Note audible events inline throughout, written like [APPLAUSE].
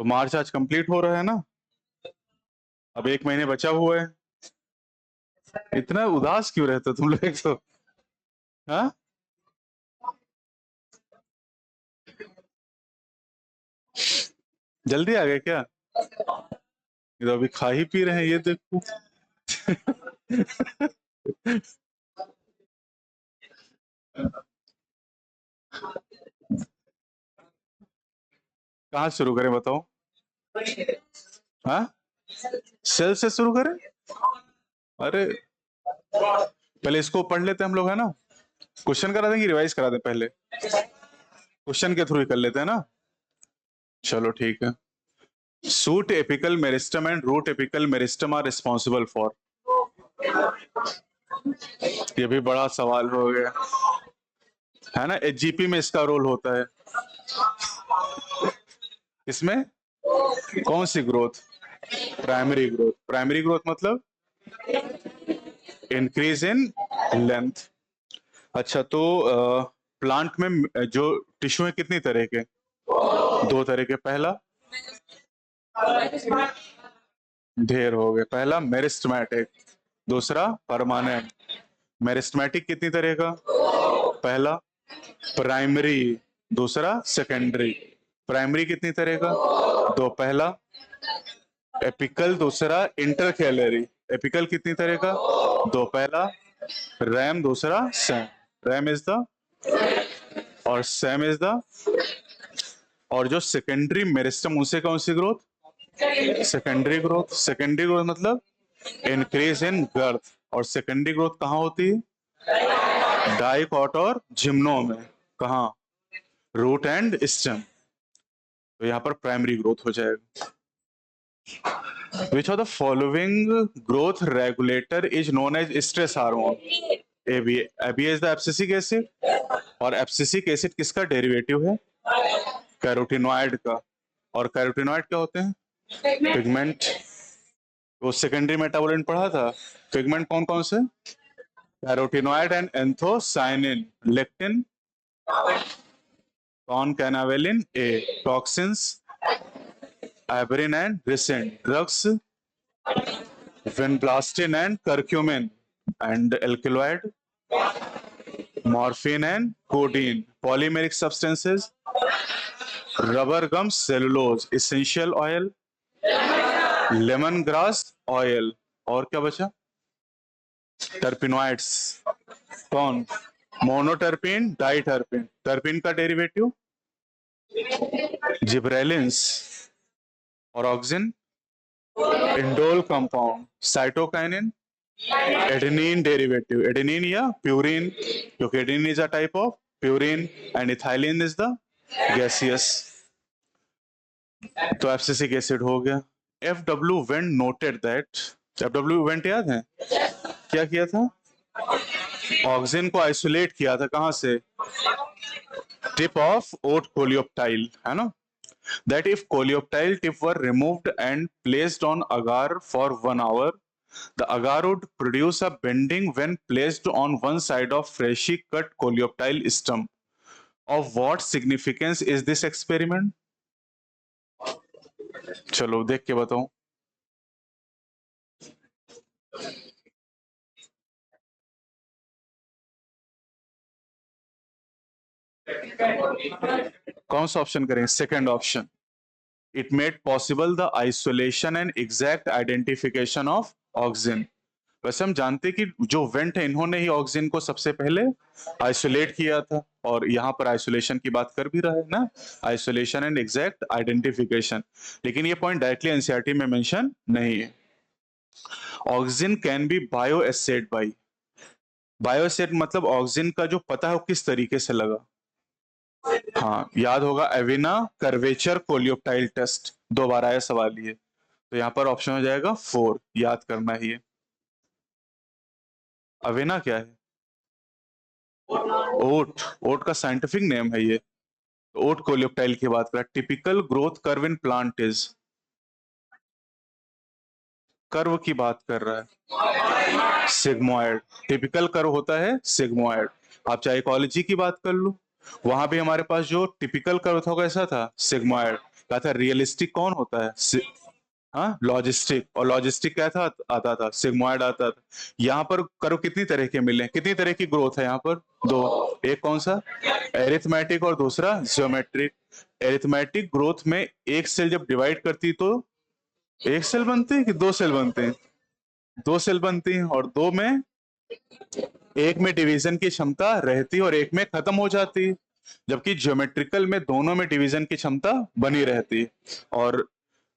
तो मार्च आज कंप्लीट हो रहा है ना, अब 1 महीने बचा हुआ है। इतना उदास क्यों रहते हो तुम लोग तो? हाँ, जल्दी आ गए क्या? ये तो अभी खा ही पी रहे हैं, ये देखो। कहाँ शुरू करें बताओ? हाँ, सेल से शुरू करें? अरे पहले इसको पढ़ लेते हैं हम लोग, है ना? क्वेश्चन करा दें कि रिवाइज करा दें? पहले क्वेश्चन के थ्रू ही कर लेते हैं ना। चलो ठीक है। Shoot apical meristem and root apical meristem are responsible for. ये भी बड़ा सवाल हो गया, है ना? एचजीपी में इसका रोल होता है। इसमें कौन सी growth? Primary growth. Primary growth मतलब इंक्रीज इन लेंथ। अच्छा, तो प्लांट में जो टिश्यू है कितनी तरह के? 2 तरह के। पहला ढेर हो गए, पहला मेरिस्टमैटिक, दूसरा परमानेंट। मेरिस्टमैटिक कितनी तरह का? पहला प्राइमरी, दूसरा सेकेंडरी। प्राइमरी कितनी तरह का? 2, पहला एपिकल, दूसरा इंटरकैलरी। एपिकल कितनी तरह का? 2, पहला रैम, दूसरा सैम। रैम इज द और सैम इज द। और जो सेकेंडरी मेरिस्टम, उनसे कौन सी growth? Secondary growth. Secondary growth मतलब इंक्रीज इन गर्थ। और सेकेंडरी ग्रोथ कहाँ होती है? डाइकॉट और जिम्नो में। कहाँ? Root and stem. तो यहाँ पर प्राइमरी ग्रोथ हो जाएगा। Which of the following growth regulator is known as stress hormone? AB. AB is the abscisic acid, और एब्सिसिक एसिड किसका डेरिवेटिव है? कैरोटिनॉइड का। और कैरोटिनॉइड क्या होते हैं? पिगमेंट। वो सेकेंडरी मेटाबोलाइट पढ़ा था। पिगमेंट कौन कौन से? Carotenoid and anthocyanin. Lectin, concanavalin A. Toxins, abrin and ricin. Drugs, vinblastine and curcumin. And alkaloid, morphine and codeine. Polymeric substances, rubber gum, cellulose, essential oil, lemongrass oil. और क्या बचा? Terpenoids. कौन? Monoterpene, diterpene. Terpene का derivative gibberellins. और auxin, indole compound. Cytokinin, adenine derivative. Adenine या purine, क्योंकि adenine is a type of purine and ethylene is the gaseous. तो abscisic acid हो गया। F W went noted that. F W went याद है क्या किया था? ऑक्सिन को आइसोलेट किया था, कहां से? टिप ऑफ ओट कोलियोप्टाइल, है ना? That if coleoptile tip were removed and placed on agar for 1 hour, the agar would produce a bending when placed on one side of freshly cut coleoptile stem. Of what significance is this experiment? चलो देख के बताओ। कौन सा option करें? Second option. It made possible the isolation and exact identification of oxygen. वैसे हम जानते हैं कि जो वेंट है, इन्होंने ही ऑक्सीजन को सबसे पहले आइसोलेट किया था, और यहाँ पर आइसोलेशन की बात कर भी रहा है ना, आइसोलेशन एंड एग्जैक्ट आइडेंटिफिकेशन। लेकिन ये पॉइंट डायरेक्टली एनसीईआरटी में मेंशन नहीं है। Oxygen can be bio acid by. Bio acid मतलब ऑक्सीजन का जो पता है वो किस तरीके से लगा। हाँ, याद होगा, एविना कर्वेचर कोलियोप्टाइल टेस्ट। 2 बार आया सवाल ये। तो यहाँ पर ऑप्शन हो जाएगा 4, याद करना ही है। अवेना क्या है? ओट। ओट का साइंटिफिक नेम है ये। ओट कोलियोप्टाइल की बात करें। Typical growth curve in plant is. Curve की बात कर रहा है, सिग्मोइड। टिपिकल कर्व होता है सिग्मोइड। आप चाहे इकोलॉजी की बात कर लो, वहां भी हमारे पास जो टिपिकल कर्व था कैसा था? सिग्मोइड। कहा था रियलिस्टिक कौन होता है, हाँ लॉजिस्टिक, और लॉजिस्टिक क्या था, आता था सिग्मॉइड आता था। यहाँ पर करो कितनी तरह के मिले, कितनी तरह की ग्रोथ है यहाँ पर, दो। एक कौन सा, एरिथमेटिक, और दूसरा ज्योमेट्रिक। एरिथमेटिक ग्रोथ में एक सेल जब डिवाइड करती तो एक सेल बनती है कि दो सेल बनते हैं, दो सेल बनती हैं, और दो में एक में डिवीजन की क्षमता रहती है और एक में खत्म हो जाती है, जबकि ज्योमेट्रिकल में दोनों में डिवीजन की क्षमता बनी रहती है। और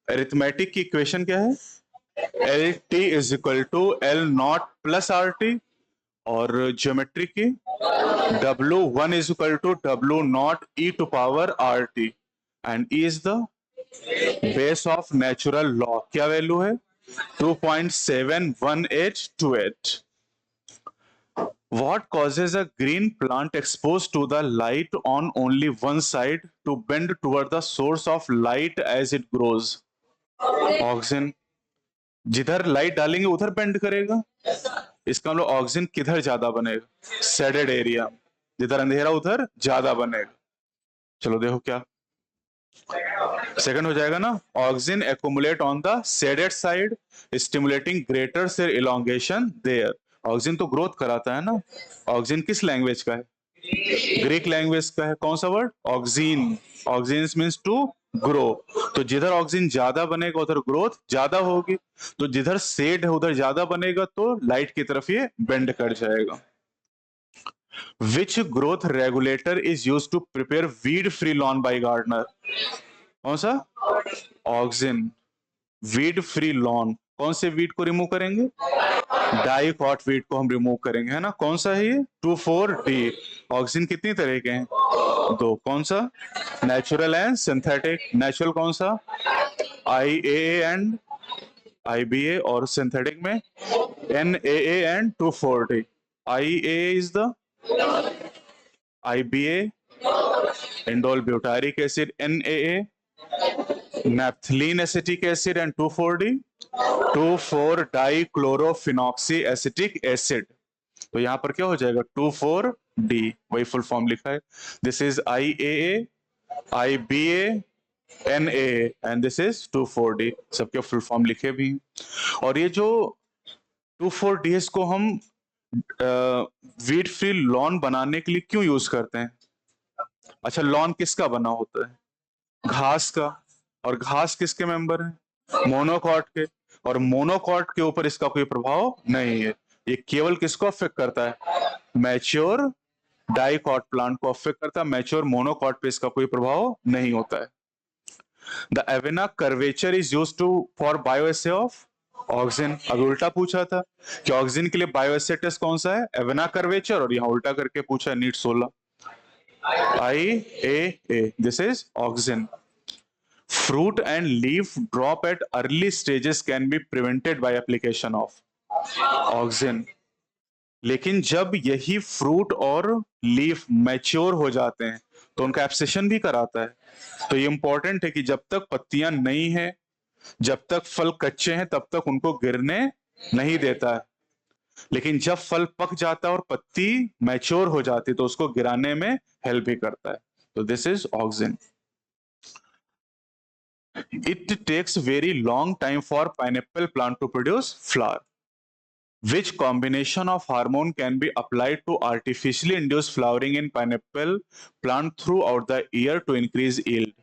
अरिथमेटिक की इक्वेशन क्या है, L T is equal to L nought plus R T, और ज्योमेट्री की W one is equal to W nought e to power R T, and e is the base of natural law. क्या value है, 2.71828। What causes a green plant exposed to the light on only one side to bend toward the source of light as it grows? Oxygen, जिधर light डालेंगे उधर bend करेगा। इसका मतलब oxygen किधर ज्यादा बनेगा, शेडेड एरिया, जिधर अंधेरा उधर ज्यादा बनेगा। चलो देखो क्या सेकंड हो जाएगा ना, oxygen accumulate on the shaded side stimulating greater cell elongation there. Oxygen तो ग्रोथ कराता है ना। ऑक्सीजन किस लैंग्वेज का है, ग्रीक लैंग्वेज का है। कौन सा word, auxin. Auxin means to grow. तो जिधर ऑक्सीजन ज्यादा बनेगा उधर ग्रोथ ज्यादा होगी, तो जिधर शेड है उधर ज्यादा बनेगा तो लाइट की तरफ ये बेंड कर जाएगा। Which growth regulator is used to prepare weed free lawn by gardener? कौन सा, ऑक्सिन। वीड फ्री लॉन, कौन से वीड को रिमूव करेंगे, डाइकॉट वीड को हम रिमूव करेंगे, है ना। कौन सा है ये, 2,4-D। ऑक्सिन कितनी तरह के हैं, दो। कौन सा, नेचुरल एंड सिंथेटिक। नेचुरल कौन सा, IA एंड IBA, और सिंथेटिक में NAA and 2,4-D। IA is the IBA indole butyric acid, NAA naphthalene acetic acid, and 2,4-D 2,4-dichlorophenoxy acetic acid। तो यहां पर क्या हो जाएगा, 2,4-D, वही फुल फॉर्म लिखा है। This is IAA, IBA, NAA and this is 2,4-D। सबके फुल फॉर्म लिखे भी हैं। और ये जो 2,4-D को हम वीड फ्री लॉन बनाने के लिए क्यों यूज करते हैं। अच्छा, लॉन किसका बना होता है, घास का। और घास किसके मेंबर है, मोनोकॉट के। और मोनोकॉट के ऊपर इसका कोई प्रभाव नहीं है। ये केवल किसको अफेक्ट करता है, मैच्योर डाइकॉट प्लांट को अफेक्ट करता है। मैच्योर मोनोकॉट पे इसका कोई प्रभाव नहीं होता है। The Avena curvature is used to for bioassay of oxygen. अब उल्टा पूछा था कि ऑक्सीजन के लिए बायोएसे टेस्ट कौन सा है, एवेना कर्वेचर, और यहाँ उल्टा करके पूछा है NEET 16, IAA। This is oxygen. Fruit and leaf drop at early stages can be prevented by application of oxygen. लेकिन जब यही फ्रूट और लीफ मैच्योर हो जाते हैं तो उनका एब्सेशन भी कराता है। तो ये इंपॉर्टेंट है कि जब तक पत्तियां नई हैं, जब तक फल कच्चे हैं, तब तक उनको गिरने नहीं देता है। लेकिन जब फल पक जाता है और पत्ती मैच्योर हो जाती है तो उसको गिराने में हेल्प भी करता है। तो this is oxygen. It takes very long time for pineapple plant to produce flower. Which combination of hormone can be applied to artificially induce flowering in pineapple plant throughout the year to increase yield?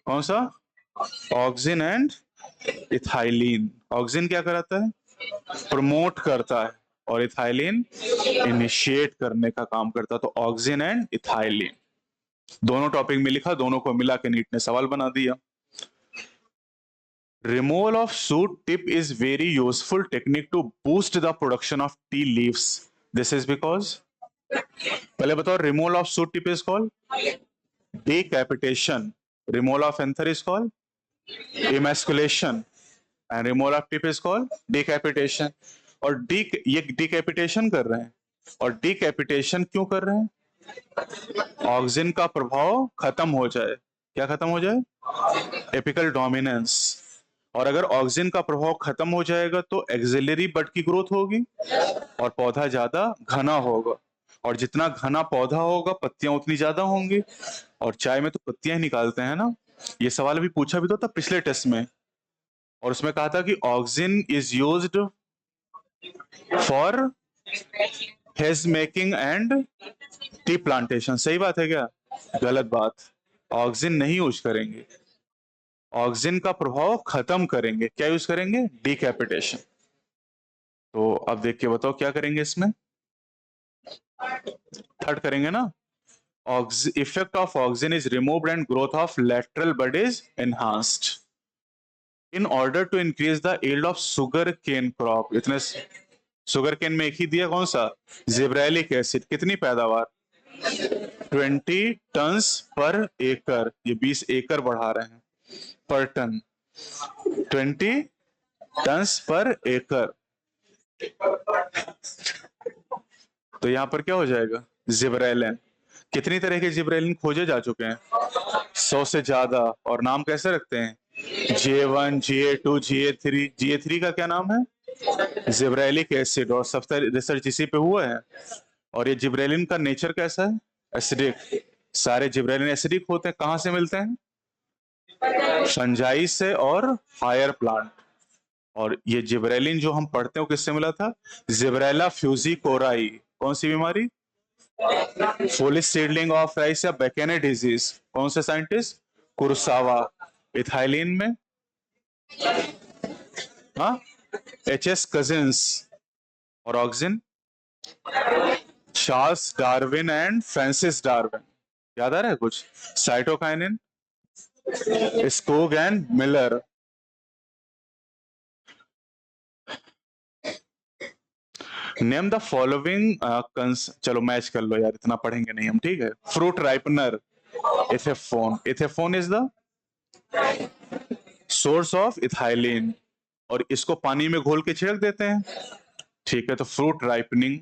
कौन सा, auxin and ethylene. Auxin क्या कराता है, promote करता है, और ethylene initiate करने का काम करता है। तो ऑक्सिन एंड इथाइलिन दोनों टॉपिक में लिखा, दोनों को मिला के नीट ने सवाल बना दिया। Removal of shoot tip is very useful technique to boost the production of tea leaves. This is because, पहले बताओ, removal of shoot tip is called decapitation. Removal of anther is called emasculation, and removal of tip is called decapitation. और ये decapitation कर रहे हैं, और decapitation क्यों कर रहे हैं, ऑक्सीजन का प्रभाव खत्म हो जाए। क्या खत्म हो जाए, एपिकल डोमिनेंस। और अगर ऑक्सीजन का प्रभाव खत्म हो जाएगा तो एक्सिलरी बड की ग्रोथ होगी और पौधा ज्यादा घना होगा। और जितना घना पौधा होगा पत्तियां उतनी ज्यादा होंगी, और चाय में तो पत्तियां ही निकालते हैं ना। ये सवाल अभी पूछा भी तो था पिछले टेस्ट में, और उसमें कहा था कि auxin is used for hedge making and tea plantation. सही बात है क्या? गलत बात। ऑक्सिन नहीं यूज करेंगे, ऑक्सिन का प्रभाव खत्म करेंगे। क्या यूज करेंगे? डिकैपिटेशन। तो अब देख के बताओ क्या करेंगे इसमें? थर्ड करेंगे ना। Effect of auxin is removed and growth of lateral bud is enhanced in order to increase the yield of sugarcane crop. इतने शुगर केन में एक ही दिया, कौन सा? Gibberellic acid. कितनी पैदावार? 20 टन्स पर एकड़। ये 20 एकड़ बढ़ा रहे हैं पर टन। 20 टन्स पर एकड़। तो यहां पर क्या हो जाएगा? जिब्रेलिन। कितनी तरह के जिब्रेलिन खोजे जा चुके हैं? 100 से ज्यादा। और नाम कैसे रखते हैं? GA1, GA2, GA3। GA3 का क्या नाम है? Gibberellic acid. और सबसे रिसर्च इसी पे हुआ है। और ये जिब्रेलिन का नेचर कैसा है? एसिडिक। सारे जिब्रेलिन एसिडिक होते हैं। कहां से मिलते हैं? फंजाई से और हायर प्लांट। और ये जिब्रेलिन जो हम पढ़ते हैं वो किससे मिला था? जिब्रेला फ्यूजिकोराई। कौन सी बीमारी? फुलिस सीडलिंग ऑफ राइस या बेकेने डिजीज। कौन से साइंटिस्ट? कुरसावा। इथाइलिन में हाँ HS कजिन्स। और auxin Charles Darwin and Francis Darwin. याद आ रहा है कुछ? Cytokinin Skoog and Miller. Name the following. चलो मैच कर लो यार, इतना पढ़ेंगे नहीं हम, ठीक है। Fruit ripener ethephon. Ethephon is the source of ethylene, और इसको पानी में घोल के छिड़क देते हैं, ठीक है। तो फ्रूट राइपनिंग।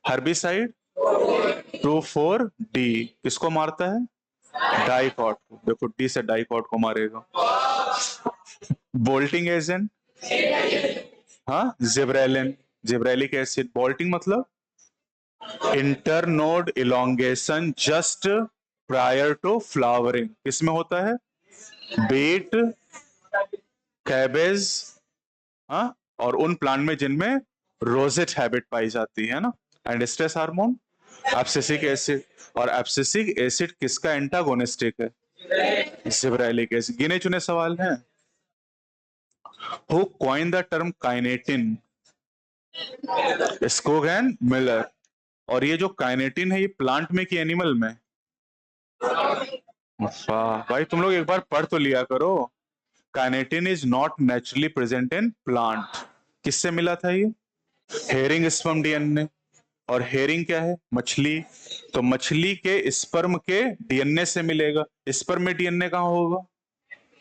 हर्बिसाइड 2,4-D किसको मारता है? डाइकॉट को। देखो डी से डाइकॉट को मारेगा। बोल्टिंग एजेंट हाँ जिब्रेलिन। Gibberellic acid. बोल्टिंग मतलब internode elongation just prior to flowering. किसमें होता है? बीट, कैबेज, हाँ, और उन प्लांट में जिनमें रोजेट हैबिट पाई जाती है ना। And stress hormone abscisic acid. और एब्सिसिक एसिड किसका एंटागोनिस्टिक है? Gibberellic acid. गिने चुने सवाल हैं। Who coin the term kinetin? Skoog and Miller. और ये जो काइनेटिन है ये प्लांट में कि एनिमल में? वाह भाई, तुम लोग एक बार पढ़ तो लिया करो। Kinetin is not naturally present in plant. किससे मिला था ये? Herring sperm DNA। और हेरिंग क्या है? मछली। तो मछली के स्पर्म के DNA से मिलेगा। स्पर्म में DNA कहाँ होगा?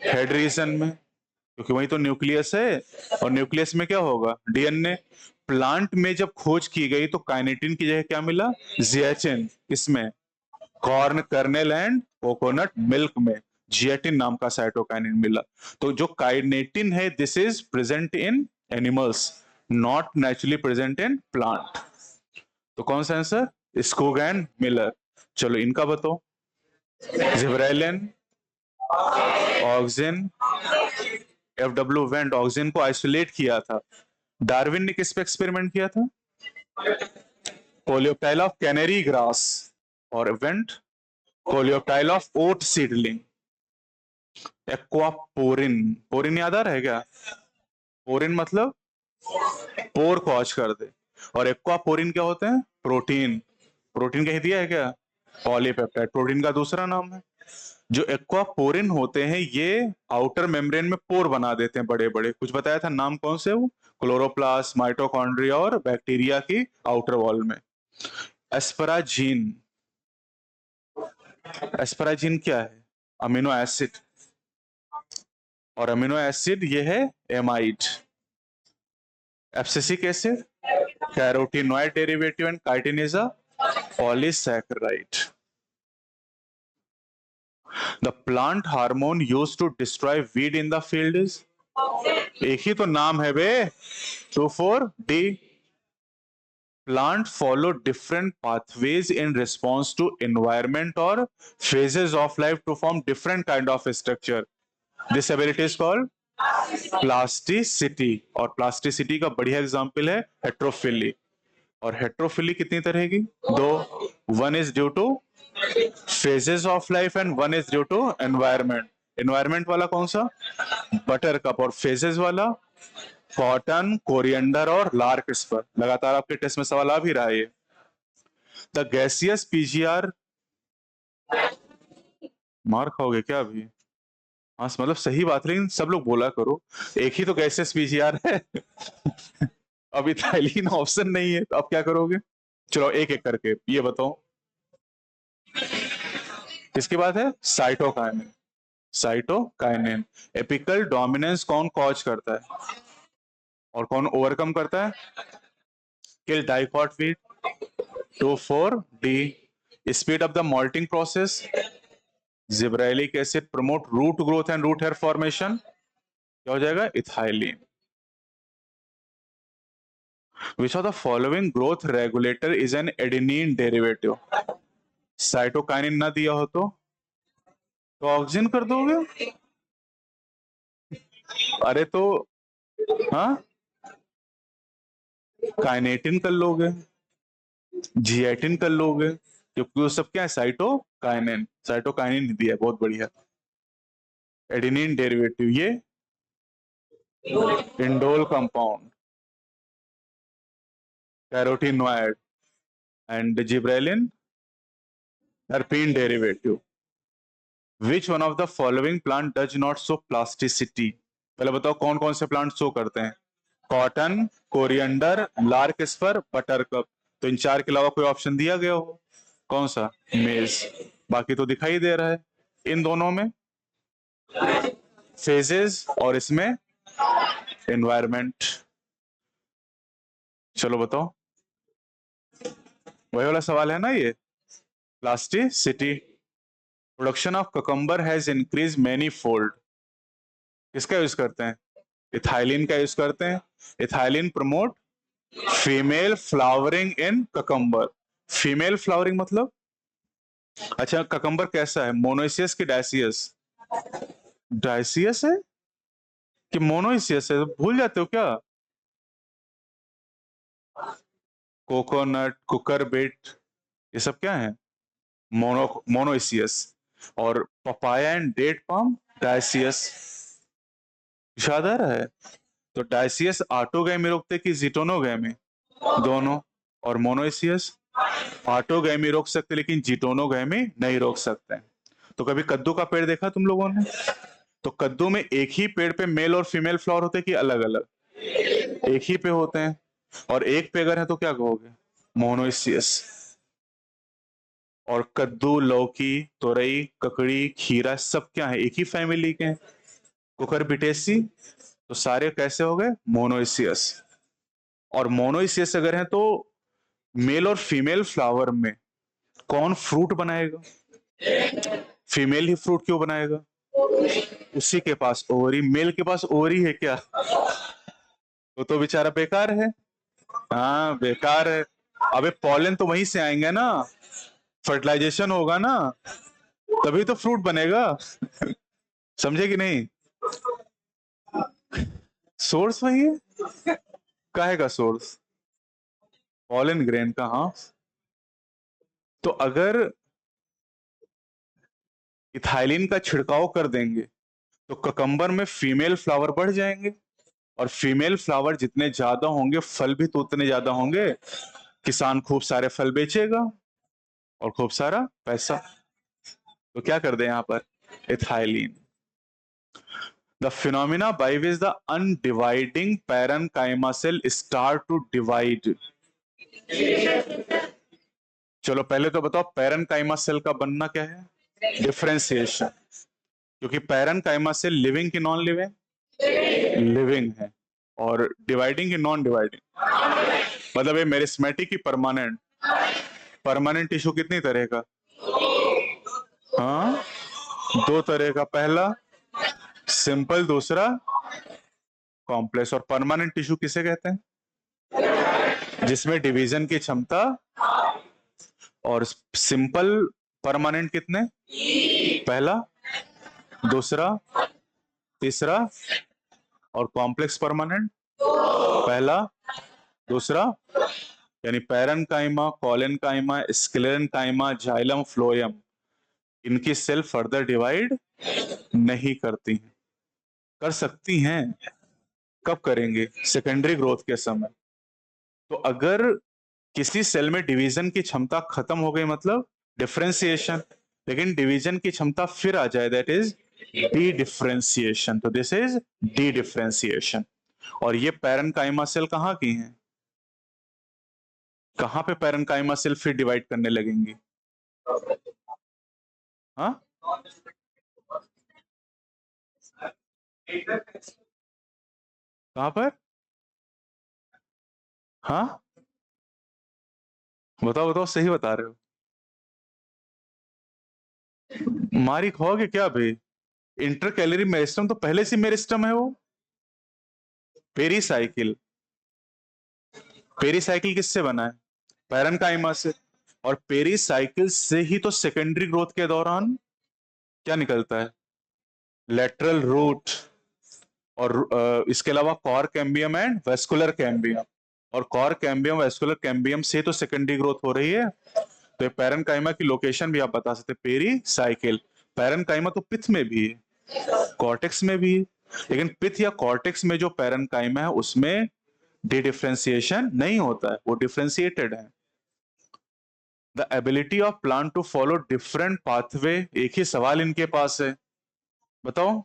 हेड रीजन में, क्योंकि वही तो न्यूक्लियस है। और न्यूक्लियस में क्या होगा? DNA। प्लांट में जब खोज की गई तो काइनेटिन की जगह क्या मिला? जियाचिन। इसमें corn kernel and coconut milk में जियाटिन नाम का साइटोकाइनिन मिला। तो जो काइनेटिन है this is present in animals, not naturally present in plant. तो कौन सा आंसर? स्कोग and Miller. चलो इनका बताओ। Gibberellin, auxin, FW Went auxin को आइसोलेट किया था। डार्विन ने किस पे एक्सपेरिमेंट किया था? Coleoptile of canary grass. और Went coleoptile of oat seedling. Aquaporin. Porin याद आ रहा है क्या? पोरिन मतलब पोर को ऑच कर दे। और एक्वापोरिन क्या होते हैं? प्रोटीन। प्रोटीन कह दिया है क्या? पॉलीपेप्टाइड प्रोटीन का दूसरा नाम है। जो एक्वापोरिन होते हैं ये आउटर मेम्ब्रेन में पोर बना देते हैं बड़े बड़े। कुछ बताया था नाम कौन से? वो क्लोरोप्लास्ट, माइटोकॉन्ड्रिया और बैक्टीरिया की आउटर वॉल में। एस्पराजीन। एस्पराजीन क्या है? Amino acid. और अमीनो एसिड ये है amide. Abscisic acid carotenoid derivative and chitin is a polysaccharide. The plant hormone used to destroy weed in the field is? एक ही तो नाम है बे, 2,4-D। Plant follow different pathways in response to environment or phases of life to form different kind of structure. This ability is called plasticity. और plasticity का बढ़िया example है हेट्रोफिली. और हेट्रोफिली कितनी तरह की? दो. One is due to phases of life and one is due to environment. Environment वाला कौन सा? Buttercup. और फेजेस वाला कॉटन, कोरिएंडर और लार्क स्पर. लगातार आपके टेस्ट में सवाल आ भी रहा है ये. The gaseous PGR. मार खाओगे क्या अभी? हाँ मतलब सही बात, लेकिन सब लोग बोला करो. एक ही तो गैसियस पीजीआर है. अभी इथाइलिन ऑप्शन नहीं है तो अब क्या करोगे? चलो एक एक करके ये बताओ. किसकी बात है? साइटोकाइनिन. साइटोकाइनिन. एपिकल डोमिनेंस कौन कॉज करता है और कौन ओवरकम करता है? Kill dicot weed. 2,4-D. Speed up the malting process. Gibberellic acid promote root growth and root hair formation. क्या हो जाएगा? Ethylene. Which of the following growth regulator is an adenine derivative? Cytokinin ना दिया हो तो auxin कर दोगे? अरे तो हाँ, काइनेटिन कर लोगे, जिएटिन कर लोगे, क्योंकि वो सब क्या है? साइटोकाइनिन. साइटोकाइनिन दिया है. बहुत बढ़िया. एडेनिन डेरिवेटिव ये indole compound, carotenoid and gibberellin terpene derivative. Which one of the following plant does not show plasticity? पहले बताओ कौन कौन से प्लांट शो करते हैं? Cotton, coriander, larkspur, buttercup. तो इन चार के अलावा कोई ऑप्शन दिया गया हो? कौन सा? मेज. बाकी तो दिखाई दे रहा है. इन दोनों में फेजेस और इसमें एनवायरमेंट. चलो बताओ. वही वाला सवाल है ना ये, plasticity. Production of cucumber has increase many fold. किसका यूज करते हैं? इथाइलिन का यूज करते हैं. इथाइलिन प्रमोट फीमेल फ्लावरिंग इन ककम्बर. फीमेल फ्लावरिंग मतलब? अच्छा, ककम्बर कैसा है? मोनोइसियस की डायसियस? डायसियस है कि मोनोइसियस है? भूल जाते हो क्या? कोकोनट, कुकर बीट, ये सब क्या है? मोनोइसियस. और papaya and date palm dioecious. याद आ रहा है? तो डायसियस ऑटोगैमी रोकते कि जीटोनोगैमी? दोनों. और मोनोइसियस ऑटोगैमी रोक सकते लेकिन जीटोनोगैमी नहीं रोक सकते. तो कभी कद्दू का पेड़ देखा तुम लोगों ने? तो कद्दू में एक ही पेड़ पे मेल और फीमेल फ्लावर होते हैं कि अलग अलग? एक ही पे होते हैं. और एक पे अगर है तो क्या कहोगे? मोनोइसियस. और कद्दू, लौकी, तोरई, ककड़ी, खीरा सब क्या है? एक ही फैमिली के हैं. कुकुरबिटेसी. तो सारे कैसे हो गए? मोनोइसियस. और मोनोइसियस अगर है तो मेल और फीमेल फ्लावर में कौन फ्रूट बनाएगा? फीमेल ही फ्रूट क्यों बनाएगा? उसी के पास ओवरी. मेल के पास ओवरी है क्या? तो बेचारा बेकार है. हाँ बेकार है. अबे पॉलन तो वहीं से आएंगे ना, फर्टिलाइजेशन होगा ना, तभी तो फ्रूट बनेगा. समझे कि नहीं? सोर्स वही है. काहे का सोर्स? पॉलन ग्रेन का. हाँ. तो अगर इथाइलिन का छिड़काव कर देंगे तो ककम्बर में फीमेल फ्लावर बढ़ जाएंगे. और फीमेल फ्लावर जितने ज्यादा होंगे फल भी तो उतने ज्यादा होंगे. किसान खूब सारे फल बेचेगा और खूब सारा पैसा. तो क्या कर दे यहां पर? Ethylene. The phenomena by which the undividing parenchyma cell start to divide. चलो पहले तो बताओ पैरेनकाइमा सेल का बनना क्या है? डिफरेंशिएशन. क्योंकि पैरेनकाइमा सेल लिविंग की नॉन लिविंग? लिविंग है. और डिवाइडिंग की नॉन डिवाइडिंग? मतलब ये मेरिस्मेटिक की परमानेंट. परमानेंट टिश्यू कितनी तरह का? हाँ, दो तरह का. पहला सिंपल, दूसरा कॉम्प्लेक्स. और परमानेंट टिश्यू किसे कहते हैं? जिसमें डिवीजन की क्षमता और सिंपल परमानेंट कितने, पहला, दूसरा, तीसरा, और कॉम्प्लेक्स परमानेंट पहला, दूसरा, यानी parenchyma, collenchyma, sclerenchyma, xylem, phloem, इनकी सेल फर्दर डिवाइड नहीं करती हैं। कर सकती हैं, कब करेंगे, सेकेंडरी ग्रोथ के समय। तो अगर किसी सेल में डिवीजन की क्षमता खत्म हो गई मतलब डिफरेंशिएशन, लेकिन डिवीजन की क्षमता फिर आ जाए दैट इज डी डिफरेंशिएशन। तो दिस इज डी डिफरेंशिएशन। और ये पैरेन्काइमा सेल कहाँ की हैं, कहां पे पैरेन्काइमा सेल फिर डिवाइड करने लगेंगी, हाँ, कहां पर, हाँ, बताओ बताओ, सही बता रहे हो, मारी खाओगे क्या भाई, इंटरकैलरी मेरिस्टम तो पहले से मेरिस्टम है वो। पेरीसाइकिल, पेरीसाइकिल किससे बना है, पैरेन्काइमा से। और पेरीसाइकिल से ही तो सेकेंडरी ग्रोथ के दौरान क्या निकलता है, लेटरल रूट, और इसके अलावा cork cambium and vascular cambium, और कॉर कैम्बियम वेस्कुलर कैम्बियम से तो सेकेंडरी ग्रोथ हो रही है। तो पैरेन्काइमा की लोकेशन भी आप बता सकते, पेरीसाइकिल। पैरेन्काइमा तो पिथ में भी है, कॉर्टेक्स में भी है, लेकिन पिथ या कॉर्टेक्स में जो पैरेन्काइमा है उसमें डी डिफरेंशिएशन नहीं होता है, वो डिफरेंशिएटेड है। The ability of plant to follow different pathway, एक ही सवाल इनके पास है, बताओ,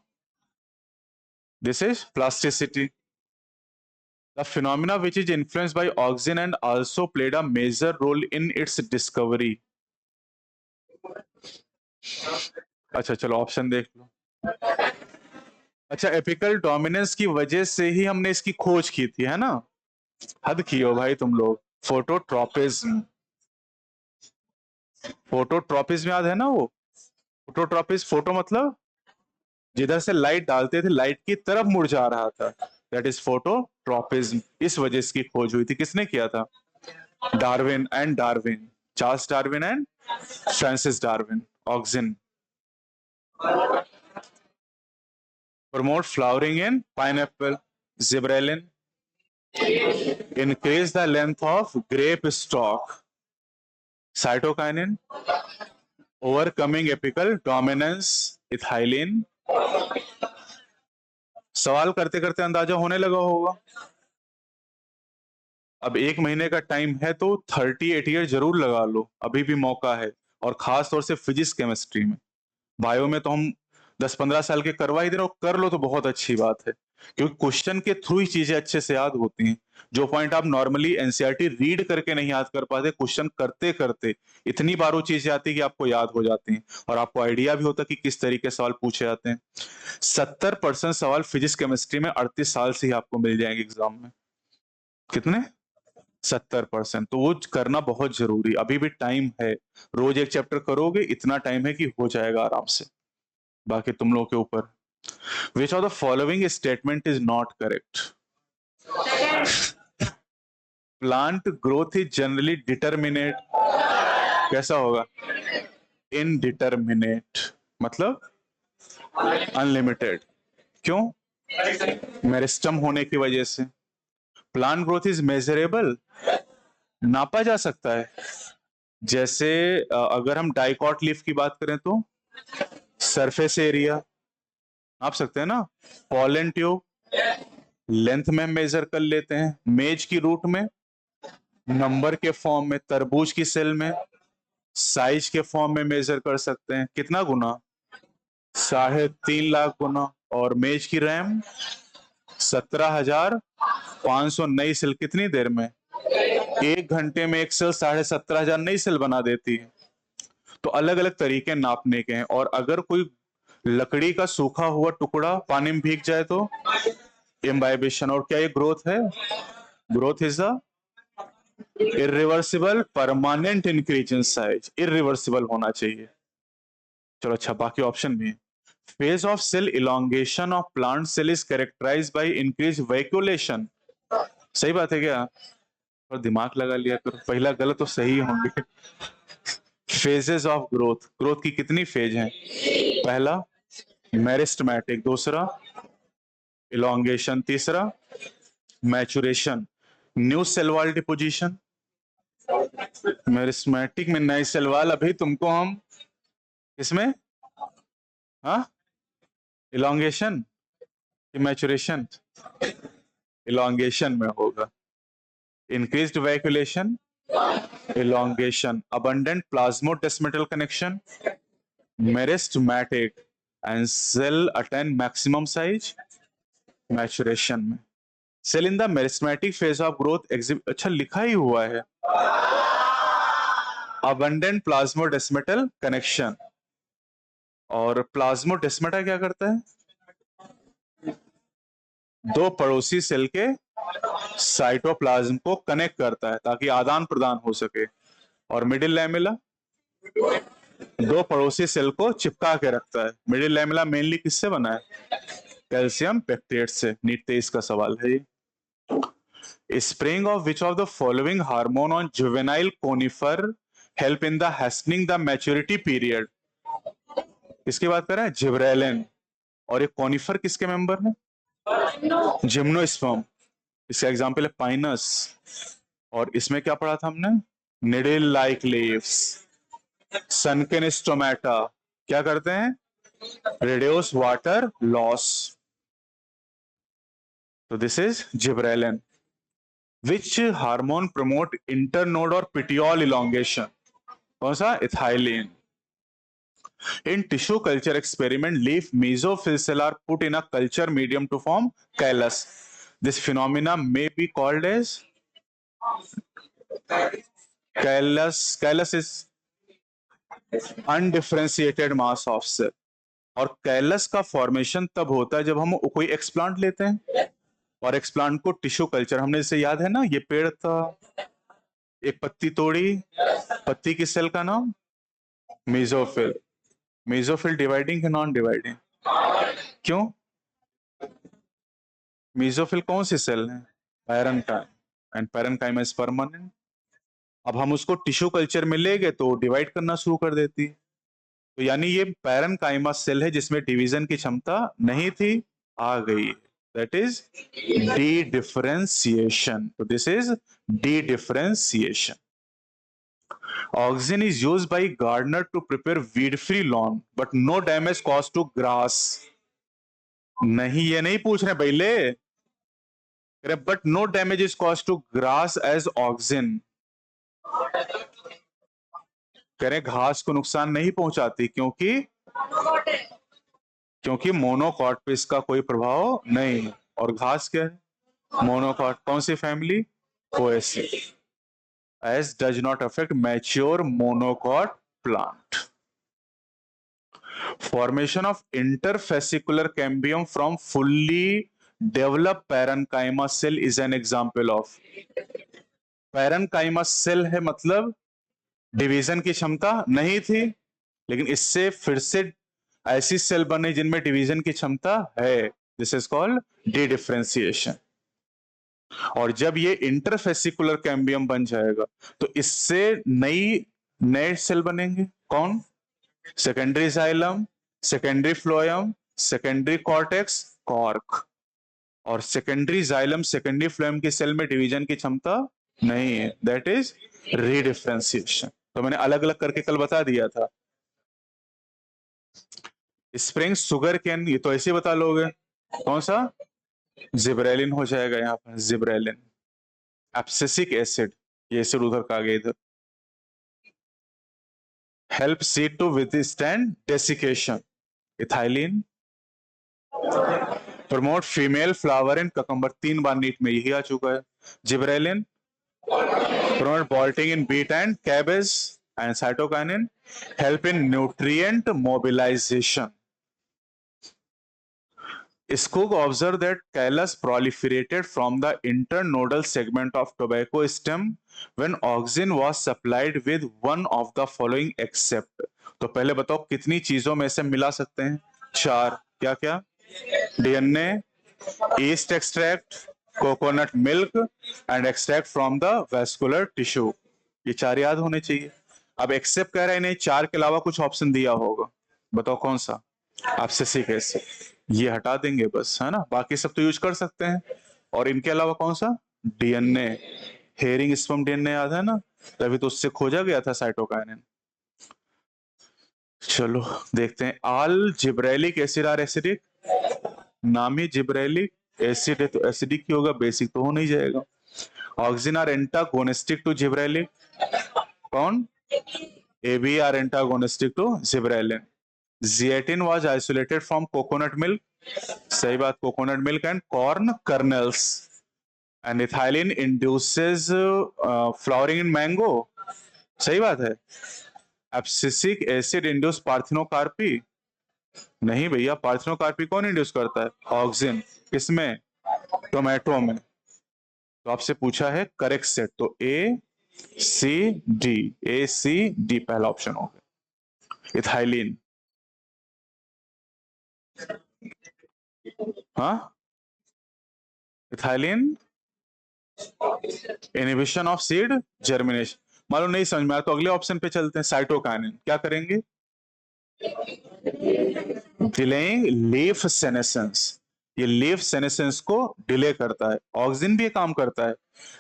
this is plasticity. The phenomena which is influenced by oxygen and also played a major role in its discovery. अच्छा चलो ऑप्शन देख लो। अच्छा, एपिकल डोमिनेंस की वजह से ही हमने इसकी खोज की थी, है ना, हद की हो भाई तुम लोग। फोटोट्रॉपिज्म, फोटोट्रॉपिज्म याद है ना वो, फोटोट्रॉपिज्म, फोटो मतलब जिधर से लाइट डालते थे लाइट की तरफ मुड़ जा रहा था, दैट इज फोटोट्रॉपिज्म। इस वजह से खोज हुई थी, किसने किया था, Darwin and Darwin, Charles Darwin and Francis Darwin. Auxin promote flowering in pineapple, gibberellin increase the length of grape stalk, cytokinin overcoming apical dominance, ethylene। सवाल करते करते अंदाजा होने लगा होगा। अब 1 महीने का टाइम है तो 38 ईयर जरूर लगा लो, अभी भी मौका है। और खास तौर से फिजिक्स केमिस्ट्री में, बायो में तो हम 10-15 साल के करवा ही दे रहे हो, कर लो तो बहुत अच्छी बात है, क्योंकि क्वेश्चन के थ्रू ही चीजें अच्छे से याद होती हैं। जो पॉइंट आप नॉर्मली एनसीईआरटी रीड करके नहीं याद कर पाते, क्वेश्चन करते करते इतनी बार वो चीजें आती कि आपको याद हो जाती हैं, और आपको आइडिया भी होता कि किस तरीके सवाल पूछे जाते हैं। 70% सवाल फिजिक्स केमिस्ट्री में 38 साल से ही आपको मिल जाएंगे एग्जाम में। कितने, 70%। तो वो करना बहुत जरूरी, अभी भी टाइम है, रोज एक चैप्टर करोगे, इतना टाइम है कि हो जाएगा आराम से। बाकी तुम लोगों के ऊपर। विच of the following statement is not correct, plant growth is generally determinate, कैसा होगा, इनडिटर्मिनेट, मतलब अनलिमिटेड, क्यों, मेरिस्टम होने की वजह से। प्लांट ग्रोथ इज मेजरेबल, नापा जा सकता है, जैसे अगर हम डाइकॉट लीफ की बात करें तो सरफेस एरिया नाप सकते हैं ना, पॉलन ट्यूब लेंथ में मेजर कर लेते हैं, मेज की रूट में, नंबर के फॉर्म में, तरबूज की सेल में साइज के फॉर्म में मेजर कर सकते हैं, कितना गुना, 3.5 लाख गुना। और मेज की रैम 17,500 नई सेल कितनी देर में, 1 घंटे में एक सेल 17,500 नई सेल बना देती है। तो अलग अलग तरीके नापने के हैं। और अगर कोई लकड़ी का सूखा हुआ टुकड़ा पानी में भीग जाए तो इम्बाइबेशन। और क्या ये ग्रोथ है, growth is the irreversible permanent increase in size, irreversible होना चाहिए। चलो अच्छा, बाकी ऑप्शन भी है। Phase of cell elongation of plant cell is characterised by increase vacuolation, सही बात है क्या, और दिमाग लगा लिया करो, पहला गलत तो सही होंगे। फेजेस ऑफ ग्रोथ, ग्रोथ की कितनी फेज हैं? पहला मेरिस्टमैटिक, दूसरा इलोंगेशन, तीसरा maturation, new cell wall deposition. Meristematic में नई सेल वॉल, अभी तुमको हम इसमें, हाँ, इलोंगेशन कि मैचुरेशन? इलोंगेशन में होगा। Increased vacuolation, elongation, abundant plasmodesmatal connection, meristematic, and cell attain maximum size, maturation में। Cell in the meristematic phase of growth exhibit, अच्छा लिखा ही हुआ है, abundant plasmodesmatal connection। और प्लाज्मोडेस्माटा क्या करता है? दो पड़ोसी सेल के साइटोप्लाज्म को कनेक्ट करता है ताकि आदान प्रदान हो सके। और मिडिल लैमेला दो पड़ोसी सेल को चिपका के रखता है। मिडिल लैमेला मेनली किससे बना है? कैल्शियम पेक्टेट से। नीट 23 का सवाल है ये। Spraying of which of the following hormone on juvenile conifer help in the hastening the maturity period? किसकी बात कर रहे हैं? जिब्रेलिन। और ये कोनिफर किसके मेंबर है? जिम्नोस्पर्म। इसका एग्जांपल है पाइनस। और इसमें क्या पढ़ा था हमने? Needle like leaves. सनकेन स्टोमेटा क्या करते हैं? reduce water loss. So this is gibberellin. Which hormone promote internode or petiole elongation? कौन सा? ethylene. In tissue culture experiment, leaf mesophyll cell are put in a culture medium to form callus. This phenomena may be called as callus. Callus is undifferentiated mass of cell. और callus का formation तब होता है जब हम कोई explant लेते हैं और एक्सप्लांट को टिश्यू कल्चर, हमने इसे याद है ना, ये पेड़ था, एक पत्ती तोड़ी, पत्ती की सेल का नाम मेसोफिल। मेसोफिल डिवाइडिंग है नॉन डिवाइडिंग? क्यों? मेसोफिल कौन सी सेल है? Parenchyma. And parenchyma is permanent. अब हम उसको टिश्यू कल्चर में ले गए तो डिवाइड करना शुरू कर देती। तो यानी ये पैरेन्काइमा सेल है जिसमें डिवीजन की क्षमता नहीं थी, आ गई। That is de-differentiation. So this is de-differentiation. Auxin is used by gardener to prepare weed-free lawn, but no damage caused to grass. नहीं, ये नहीं पूछ रहे पहले। But no damage is caused to grass as auxin. कह रहे घास को नुकसान नहीं पहुंचाती क्योंकि मोनोकॉट पे इसका कोई प्रभाव नहीं है। और घास क्या है? मोनोकॉट। कौन सी family? Poaceae. as does not affect mature monocot plant. Formation of interfascicular cambium from fully developed parenchyma cell is an example of. parenchyma cell है मतलब डिवीजन की क्षमता नहीं थी, लेकिन इससे फिर से ऐसी सेल बने जिनमें डिवीजन की क्षमता है। This is called D differentiation. और जब ये इंटरफेसिकुलर कैम्बियम बन जाएगा तो इससे नए सेल बनेंगे। कौन? Secondary xylem, secondary phloem, secondary cortex, cork. और सेकेंडरी जाइलम, सेकेंडरी फ्लोएम की सेल में डिवीजन की क्षमता नहीं है। That is रीडिफरेंशिएशन। तो मैंने अलग अलग करके कल बता दिया था। स्प्रिंग शुगर कैन, ये तो ऐसे बता लोगे। कौन सा? जिब्रेलिन हो जाएगा यहाँ पर, जिब्रेलिन। एब्सिसिक एसिड, ये एसिड उधर का गया इधर। Help seed to withstand desiccation, ethylene. Promote female flower in cucumber, 3 बार नीट में यही आ चुका है। Gibberellin promote bolting in beet and cabbage and cytokinin help in nutrient mobilisation. Skoog observed that callus proliferated from the internodal segment of tobacco stem when auxin was supplied with one of the following except. तो पहले बताओ कितनी चीजों में से मिला सकते हैं? 4। क्या क्या? DNA, east extract, coconut milk and extract from the vascular tissue. ये चार याद होने चाहिए। अब एक्सेप्ट कह रहे हैं नहीं, चार के अलावा कुछ ऑप्शन दिया होगा, बताओ कौन सा। एब्सिसिक एसिड, ये हटा देंगे बस, है ना, बाकी सब तो यूज कर सकते हैं। और इनके अलावा कौन सा, डीएनए, हेरिंग स्पर्म डीएनए याद है ना, तभी तो उससे खोजा गया था साइटोकाइनिन। चलो देखते हैं, आल जिब्रेलिक एसिड आर एसिडिक, नाम ही जिब्रेलिक एसिड है तो एसिडिक ही होगा, बेसिक तो हो नहीं जाएगा। Auxin are antagonistic to gibberellic, कौन, AB are antagonistic to gibberellin. Zeatin was isolated from coconut milk, सही बात, coconut milk and corn kernels. And ethylene induces flowering in mango, सही बात है। एब्सिसिक एसिड इंड्यूस पार्थिनोकार्पी, नहीं भैया, parthenocarpy कौन induce करता है, ऑक्सिन, किसमें, टोमेटो में। तो आपसे पूछा है करेक्ट सेट, तो ए सी डी, ए सी डी पहला ऑप्शन हो गया, इथाइलिन। हाँ, ethylene inhibition of seed germination. मालूम नहीं समझ में आया तो अगले ऑप्शन पे चलते हैं, साइटोकाइनिन क्या करेंगे, डिलेइंग लीफ सेनेसेंस, ये लीफ सेनेसेंस को डिले करता है। ऑक्सिन भी ये काम करता है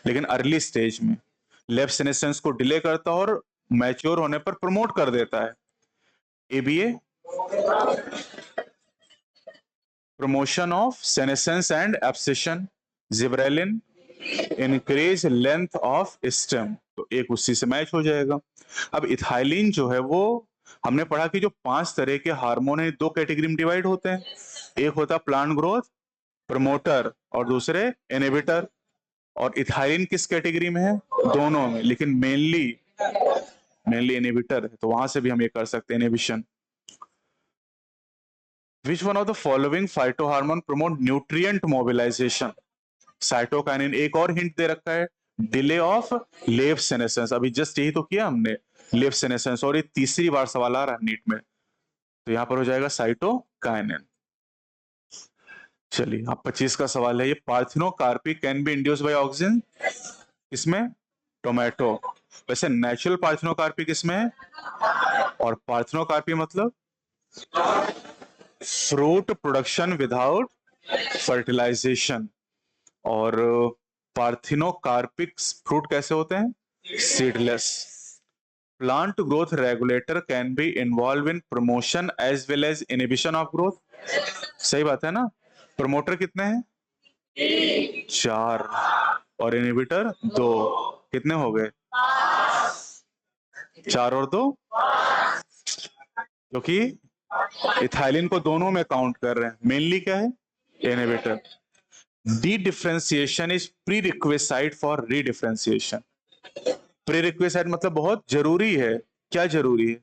लेकिन अर्ली स्टेज में, लीफ सेनेसेंस को डिले करता है और मैच्योर होने पर प्रमोट कर देता है। ABA, promotion of senescence and abscission. Gibberellin, increase length of stem, तो एक उसी से मैच हो जाएगा। अब इथाइलिन जो है वो, हमने पढ़ा कि जो 5 तरह के हार्मोन है 2 कैटेगरी में डिवाइड होते हैं, एक होता है प्लांट ग्रोथ प्रमोटर और दूसरे इनहिबिटर। और इथाइलिन किस कैटेगरी में है, दोनों में, लेकिन मेनली इनहिबिटर है, तो वहां से भी हम ये कर सकते हैं inhibition. Which one of the following phytohormone promote nutrient mobilisation. Cytokinin, एक और हिंट दे रखा है, डिले ऑफ लेव सेनेसेंस, अभी जस्ट यही तो किया हमने, लेव सेनेसेंस, और ये तीसरी बार सवाल आ रहा है नीट में, तो यहां पर हो जाएगा साइटोकाइनिन। चलिए अब 25 का सवाल है, ये parthenocarpy can be induced by auxin, इसमें टोमेटो। वैसे नेचुरल पार्थिनोकार्पी किसमें है, और पार्थिनोकार्पी मतलब फ्रूट प्रोडक्शन विदाउट फर्टिलाइजेशन, और पार्थिनोकार्पिक फ्रूट कैसे होते हैं, seedless. Plant growth regulator can be involve in promotion as well as inhibition of growth, सही बात है ना। प्रमोटर कितने हैं, 4, और इनहिबिटर 2, कितने हो गए, 4 और 2, क्योंकि इथाइलिन को दोनों में काउंट कर रहे हैं, मेनली क्या है, inhibitor. D differentiation is pre requisite for रीडिफरेंशिएशन, pre requisite मतलब बहुत जरूरी है, क्या जरूरी है,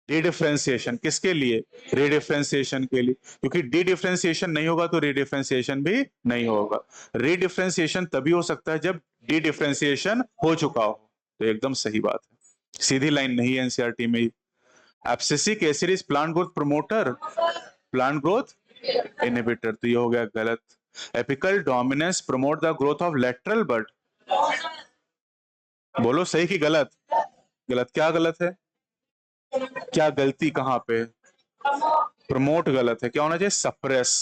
रीडिफरेंशिएशन, किसके लिए, रीडिफरेंशिएशन के लिए, क्योंकि डी डिफरेंशिएशन नहीं होगा तो रीडिफरेंशिएशन भी नहीं होगा। रीडिफरेंशिएशन तभी हो सकता है जब डी डिफरेंशिएशन हो चुका हो, तो एकदम सही बात है, सीधी लाइन नहीं है एनसीईआरटी में। Abscisic acid is plant growth promoter, plant growth inhibitor, तो ये हो गया गलत। Apical dominance promote the growth of lateral bud, बोलो सही कि गलत, गलत, क्या गलत है, क्या गलती कहां पे, प्रमोट गलत है, क्या होना चाहिए, सप्रेस।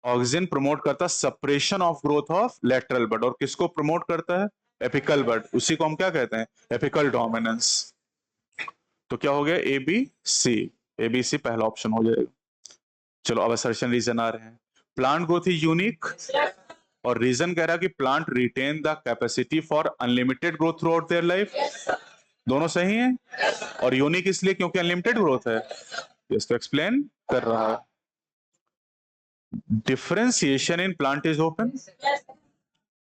ऑक्सिन प्रमोट करता है suppression of growth of lateral bud, और किसको प्रमोट करता है, एपिकल बड, उसी को हम क्या कहते हैं, एपिकल डोमिनेंस। तो क्या हो गया, A B C, A B C पहला ऑप्शन हो जाएगा। चलो अब असर्शन रीजन आ रहे हैं। प्लांट ग्रोथ इज यूनिक, और रीजन कह रहा है कि plant retain the capacity for unlimited growth throughout their life, दोनों सही हैं, और यूनिक इसलिए क्योंकि अनलिमिटेड ग्रोथ है, इसको एक्सप्लेन कर रहा है। Differentiation in plant is open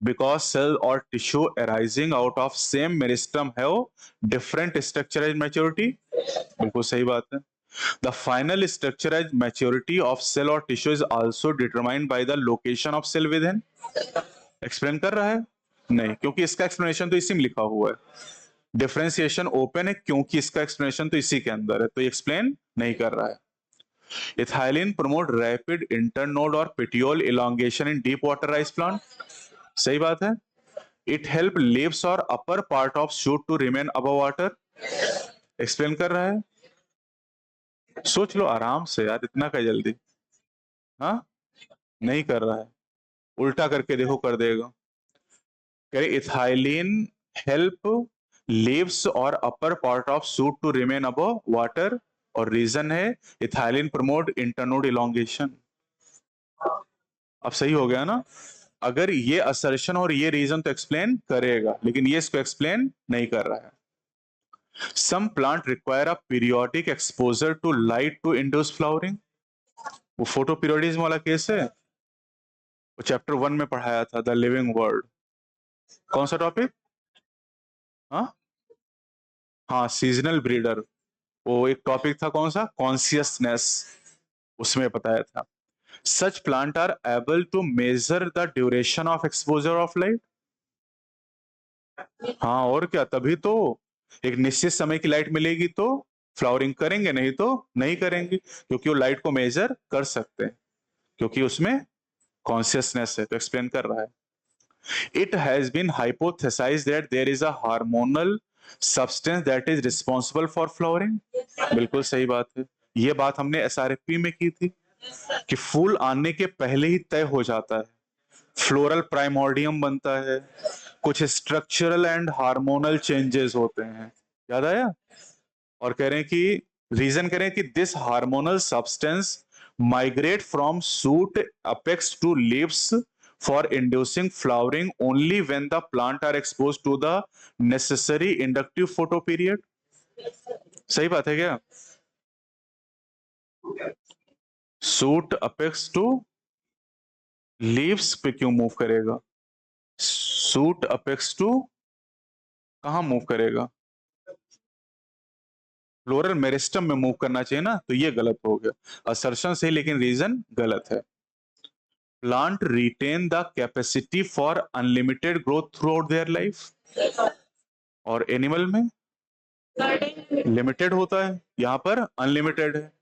because cell और tissue arising out of same meristem have different structures maturity, बिल्कुल सही बात है। The final structural maturity of cell or tissue is also determined by the location of cell within. Explain कर रहा है, नहीं, क्योंकि इसका एक्सप्लेनेशन तो इसी में लिखा हुआ है। डिफरेंशिएशन ओपन है क्योंकि इसका एक्सप्लेनेशन तो इसी के अंदर है, तो एक्सप्लेन नहीं कर रहा है। इथाइलिन प्रमोट रैपिड इंटरनोड और petiole elongation in deep water rice plant, सही बात है। इट हेल्प लीव्स और upper part of shoot to remain above water, explain कर रहा है। सोच लो आराम से यार, इतना क्या जल्दी। हाँ, नहीं कर रहा है, उल्टा करके देखो कर देगा। कह रहे इथाइलिन हेल्प लीव्स और upper part of shoot to remain above water, और रीजन है इथाइलिन प्रमोट इंटरनोड इलॉन्गेशन। अब सही हो गया ना। अगर ये असर्शन और ये रीजन तो एक्सप्लेन करेगा, लेकिन ये इसको एक्सप्लेन नहीं कर रहा है। Some plant require a periodic exposure to light to induce flowering. वो फोटो पीरियोडिज्म वाला केस है, वो चैप्टर 1 में पढ़ाया था, द लिविंग वर्ल्ड। कौन सा टॉपिक? हाँ हाँ, सीजनल ब्रीडर। वो एक टॉपिक था कौन सा, कॉन्सियसनेस, उसमें बताया था। Such plant are able to measure the duration of exposure of light. हाँ और क्या, तभी तो एक निश्चित समय की लाइट मिलेगी तो फ्लावरिंग करेंगे, नहीं तो नहीं करेंगे, क्योंकि वो लाइट को मेजर कर सकते हैं, क्योंकि उसमें कॉन्शियसनेस है। तो एक्सप्लेन कर रहा है, it has been hypothesised that there is a hormonal substance that is responsible for flowering. बिल्कुल सही बात है, ये बात हमने एसआरएफपी में की थी कि फूल आने के पहले ही तय हो जाता है, फ्लोरल प्राइमोर्डियम बनता है, कुछ स्ट्रक्चरल एंड हार्मोनल चेंजेस होते हैं, याद आया। और कह रहे हैं कि रीजन कह रहे हैं कि this hormonal substance migrate from shoot apex to leaves for inducing flowering only when the plant are expose to the necessary inductive photoperiod. सही बात है क्या? सूट अपेक्स टू लीव्स पे क्यों मूव करेगा? सूट अपेक्स टू कहां move करेगा? Floral meristem में मूव करना चाहिए ना, तो ये गलत हो गया। असर्शन सही, लेकिन रीजन गलत है। Plant retain the capacity for unlimited growth throughout their life, और एनिमल में लिमिटेड होता है, यहां पर अनलिमिटेड है।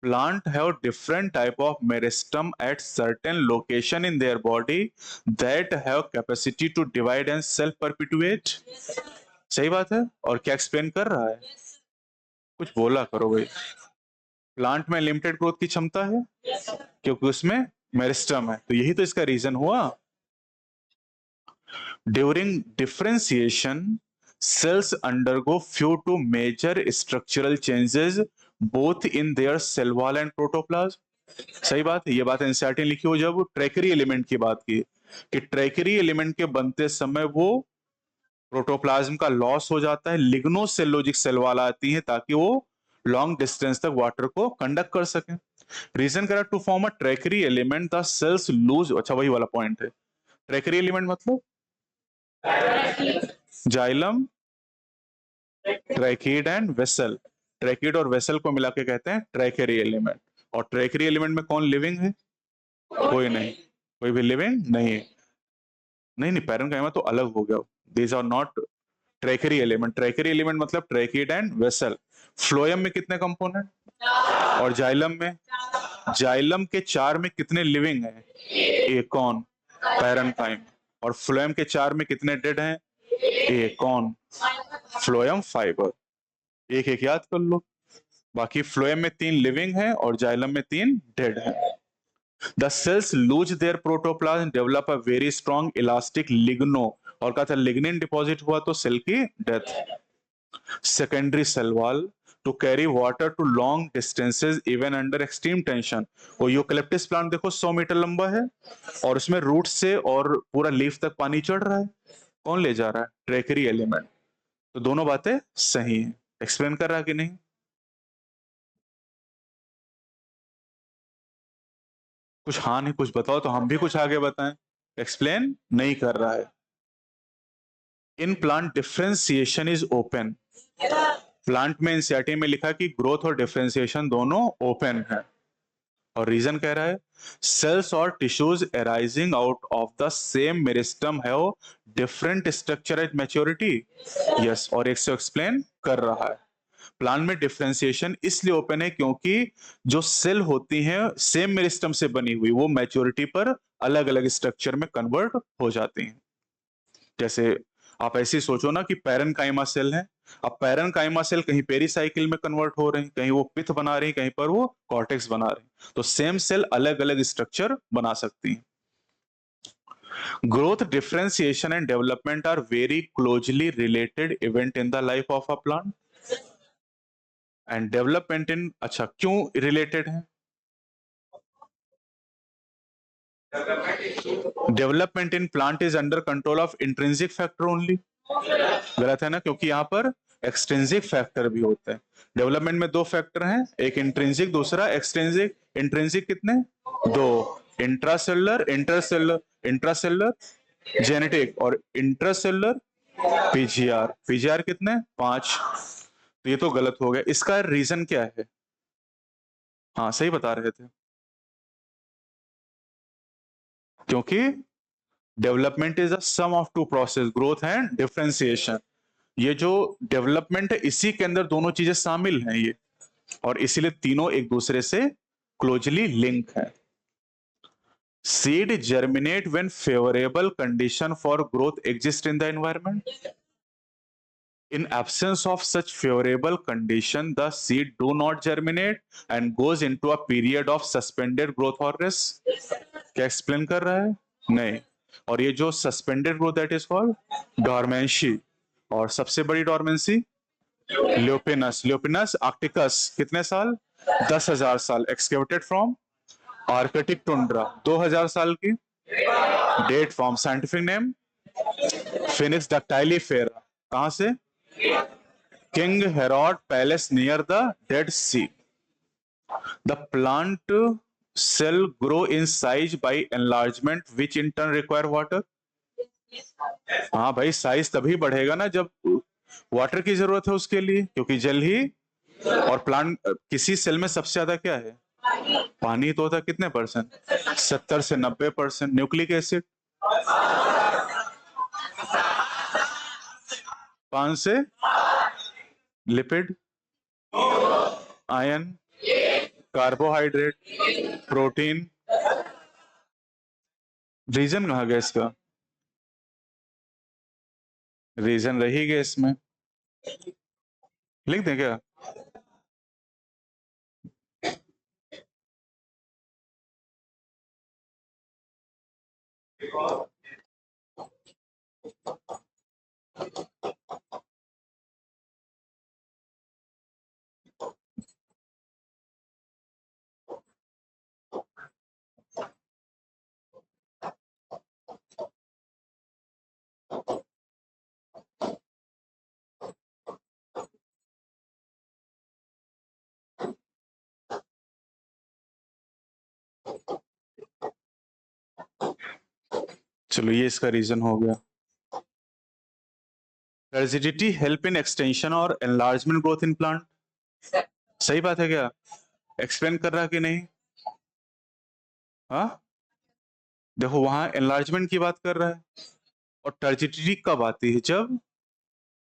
Plant have different type of meristem at certain location in their body that have capacity to divide and self perpetuate। सही बात है। और क्या एक्सप्लेन कर रहा है? कुछ बोला करो भाई। प्लांट में लिमिटेड ग्रोथ की क्षमता है क्योंकि उसमें मेरिस्टम है, तो यही तो इसका रीजन हुआ। During differentiation cells undergo few to major structural changes both in their cell wall and protoplasm। सही बात है, ये बात एनसीईआरटी ने लिखी हो जब ट्रैकरी एलिमेंट की बात की, कि ट्रैकरी एलिमेंट के बनते समय वो प्रोटोप्लाज्म का लॉस हो जाता है, लिग्नोसेलुलोजिक सेल वॉल आती है ताकि वो लॉन्ग डिस्टेंस तक वाटर को कंडक्ट कर सके। रीजन करा to form a tracheary element the cells lose, अच्छा वही वाला पॉइंट है। ट्रैकरी एलिमेंट मतलब xylem, tracheid and vessel. Tracheid और वेसल को मिला के कहते हैं ट्रैकरी एलिमेंट। और ट्रैकरी एलिमेंट में कौन लिविंग है? कोई नहीं, कोई भी लिविंग नहीं है। नहीं नहीं, पैरेन्काइमा तो अलग हो गया, these are not tracheary element. Tracheary element मतलब ट्रैकीड एंड वेसल। फ्लोएम में कितने कंपोनेंट? और जाइलम में? जाइलम के 4 में कितने लिविंग हैं? एक कौन? पैरेन्काइम। और फ्लोएम के 4 में कितने डेड हैं? एक कौन? Phloem fibre. एक एक याद कर लो। बाकी फ्लोएम में 3 लिविंग है और जाइलम में 3 डेड है। The cells lose their protoplasm, develop a very strong elastic ligno, और कहा था लिग्निन डिपॉजिट हुआ तो सेल की death. Secondary cell wall to carry water to long distances even under extreme tension. वो यूकलिप्टस प्लांट देखो 100 metre लंबा है और उसमें रूट से और पूरा लीफ तक पानी चढ़ रहा है, कौन ले जा रहा है? Tracheary element. तो दोनों बातें सही है। एक्सप्लेन कर रहा है कि नहीं? कुछ हाँ नहीं कुछ बताओ तो हम भी कुछ आगे बताएं। एक्सप्लेन नहीं कर रहा है। In plant differentiation is open. Plant में एनसीईआरटी में लिखा कि ग्रोथ और डिफरेंशिएशन दोनों ओपन है। और रीजन कह रहा है सेल्स और tissues arising out of the same meristem have different structure at maturity. Yes, और एक से एक्सप्लेन कर रहा है। प्लांट में डिफरेंशिएशन इसलिए ओपन है क्योंकि जो सेल होती हैं सेम मेरिस्टम से बनी हुई, वो मैच्योरिटी पर अलग अलग स्ट्रक्चर में कन्वर्ट हो जाती हैं। जैसे आप ऐसे ही सोचो ना कि पैरेनकाइमा सेल है, अब पैरेनकाइमा सेल कहीं पेरीसाइकिल में कन्वर्ट हो रही, कहीं वो पिथ बना रही, कहीं पर वो कॉर्टेक्स बना रही, तो सेम सेल अलग अलग स्ट्रक्चर बना सकती हैं। Growth, differentiation and development are very closely related event in the life of a plant. And development in, अच्छा क्यों related है? Development in plant is under control of intrinsic factor only. गलत है ना, क्योंकि यहाँ पर एक्सट्रिंसिक फैक्टर भी होता है। डेवलपमेंट में दो फैक्टर हैं, एक इंट्रिंसिक, दूसरा एक्सट्रिंसिक। इंट्रिंसिक कितने? दो, इंट्रासेलुलर, इंटरसेलुलर, इंट्रासेलुलर जेनेटिक और इंट्रासेलुलर पीजीआर। पीजीआर कितने? 5। तो ये तो गलत हो गया, इसका रीजन क्या है? हाँ सही बता रहे थे, क्योंकि development is a sum of two process, growth and differentiation. ये जो डेवलपमेंट है इसी के अंदर दोनों चीजें शामिल हैं ये, और इसीलिए तीनों एक दूसरे से क्लोजली लिंक है। Seed germinate when favourable condition for growth exist in the environment. In absence of such favorable condition, the seed do not germinate and goes into a period of suspended growth or rest. क्या explain कर रहा है? नहीं। और ये जो suspended growth that is called dormancy, और सबसे बड़ी डॉर्मेंसी ल्यूपिनस। ल्यूपिनस आर्क्टिकस कितने साल? 10,000 साल। एक्सकेवेटेड फ्रॉम आर्कटिक टुंड्रा, 2000 साल की। Date form scientific name Phoenix dactylifera. कहां से? King Herod Palace near the Dead Sea. The plant cell grow in size by enlargement, which in turn require water. हाँ भाई, size तभी बढ़ेगा ना जब वाटर की जरूरत है उसके लिए, क्योंकि जल ही, और प्लांट किसी सेल में सबसे ज्यादा क्या है? पानी तो होता है कितने परसेंट? 70 से 90%। न्यूक्लिक एसिड 5 से, lipid, ion, carbohydrate, protein. Reason कहाँ गया इसका? रीजन रही गया इसमें, लिख दें क्या? चलो ये इसका रीजन हो गया। टर्जिडिटी हेल्प इन एक्सटेंशन और एनलार्जमेंट ग्रोथ इन प्लांट। सही बात है क्या? एक्सप्लेन कर रहा कि नहीं? हाँ देखो, वहां एनलार्जमेंट की बात कर रहा है, और टर्जिडिटी कब आती है? जब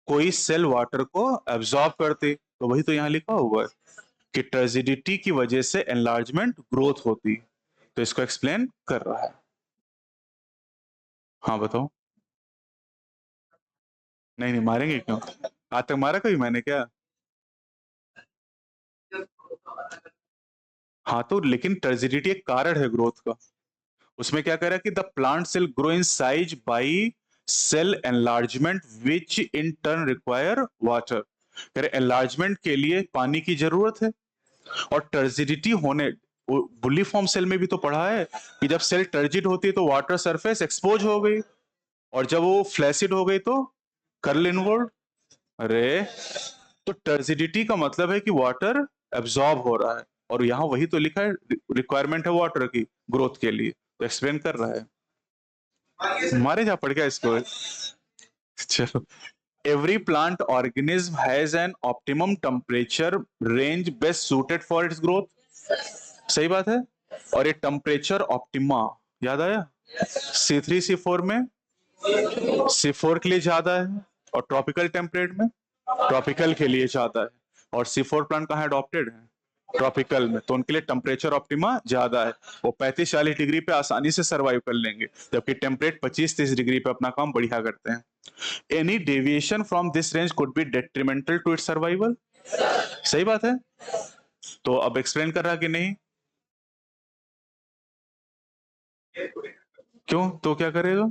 कोई सेल वाटर को एब्जॉर्ब करती, तो वही तो यहाँ लिखा हुआ है कि टर्जिडिटी की वजह से एनलार्जमेंट ग्रोथ होती, तो इसको एक्सप्लेन कर रहा है। हाँ बताओ। नहीं नहीं, मारेंगे क्यों? आज तक मारा कभी मैंने क्या? हाँ तो लेकिन टर्जिडिटी एक कारण है ग्रोथ का। उसमें क्या कह रहा है कि the plant cell grow in size by cell enlargement which in turn require water. कह रहे एनलार्जमेंट के लिए पानी की जरूरत है, और टर्जिडिटी होने, बुलिफॉर्म सेल में भी तो पढ़ा है कि जब सेल टर्जिड होती है तो वाटर सरफेस एक्सपोज हो गई, और जब वो फ्लैसिड हो गई तो कर्ल इनवर्ड। अरे तो टर्जिडिटी का मतलब है कि वाटर एब्जॉर्ब हो रहा है, और यहां वही तो लिखा है, रिक्वायरमेंट है वाटर की ग्रोथ के लिए, तो एक्सप्लेन कर रहा है। मारे जा पड़ गया इसको। चलो, every plant organism has an optimum temperature range best suited for its growth. सही बात है, और ये टेम्परेचर ऑप्टिमा याद आया? C3 C4 में C4 के लिए ज्यादा है, और ट्रॉपिकल टेम्परेट में ट्रॉपिकल के लिए ज्यादा है। और C4 प्लांट कहाँ अडॉप्टेड है? ट्रॉपिकल में, तो उनके लिए टेम्परेचर ऑप्टिमा ज्यादा है, वो 35-40 डिग्री पे आसानी से सरवाइव कर लेंगे, जबकि टेम्परेट 25-30 डिग्री पे अपना काम बढ़िया करते हैं। Any deviation from this range could be detrimental to its survival. सही बात है। तो अब एक्सप्लेन कर रहा कि नहीं? क्यों? तो क्या करेगा?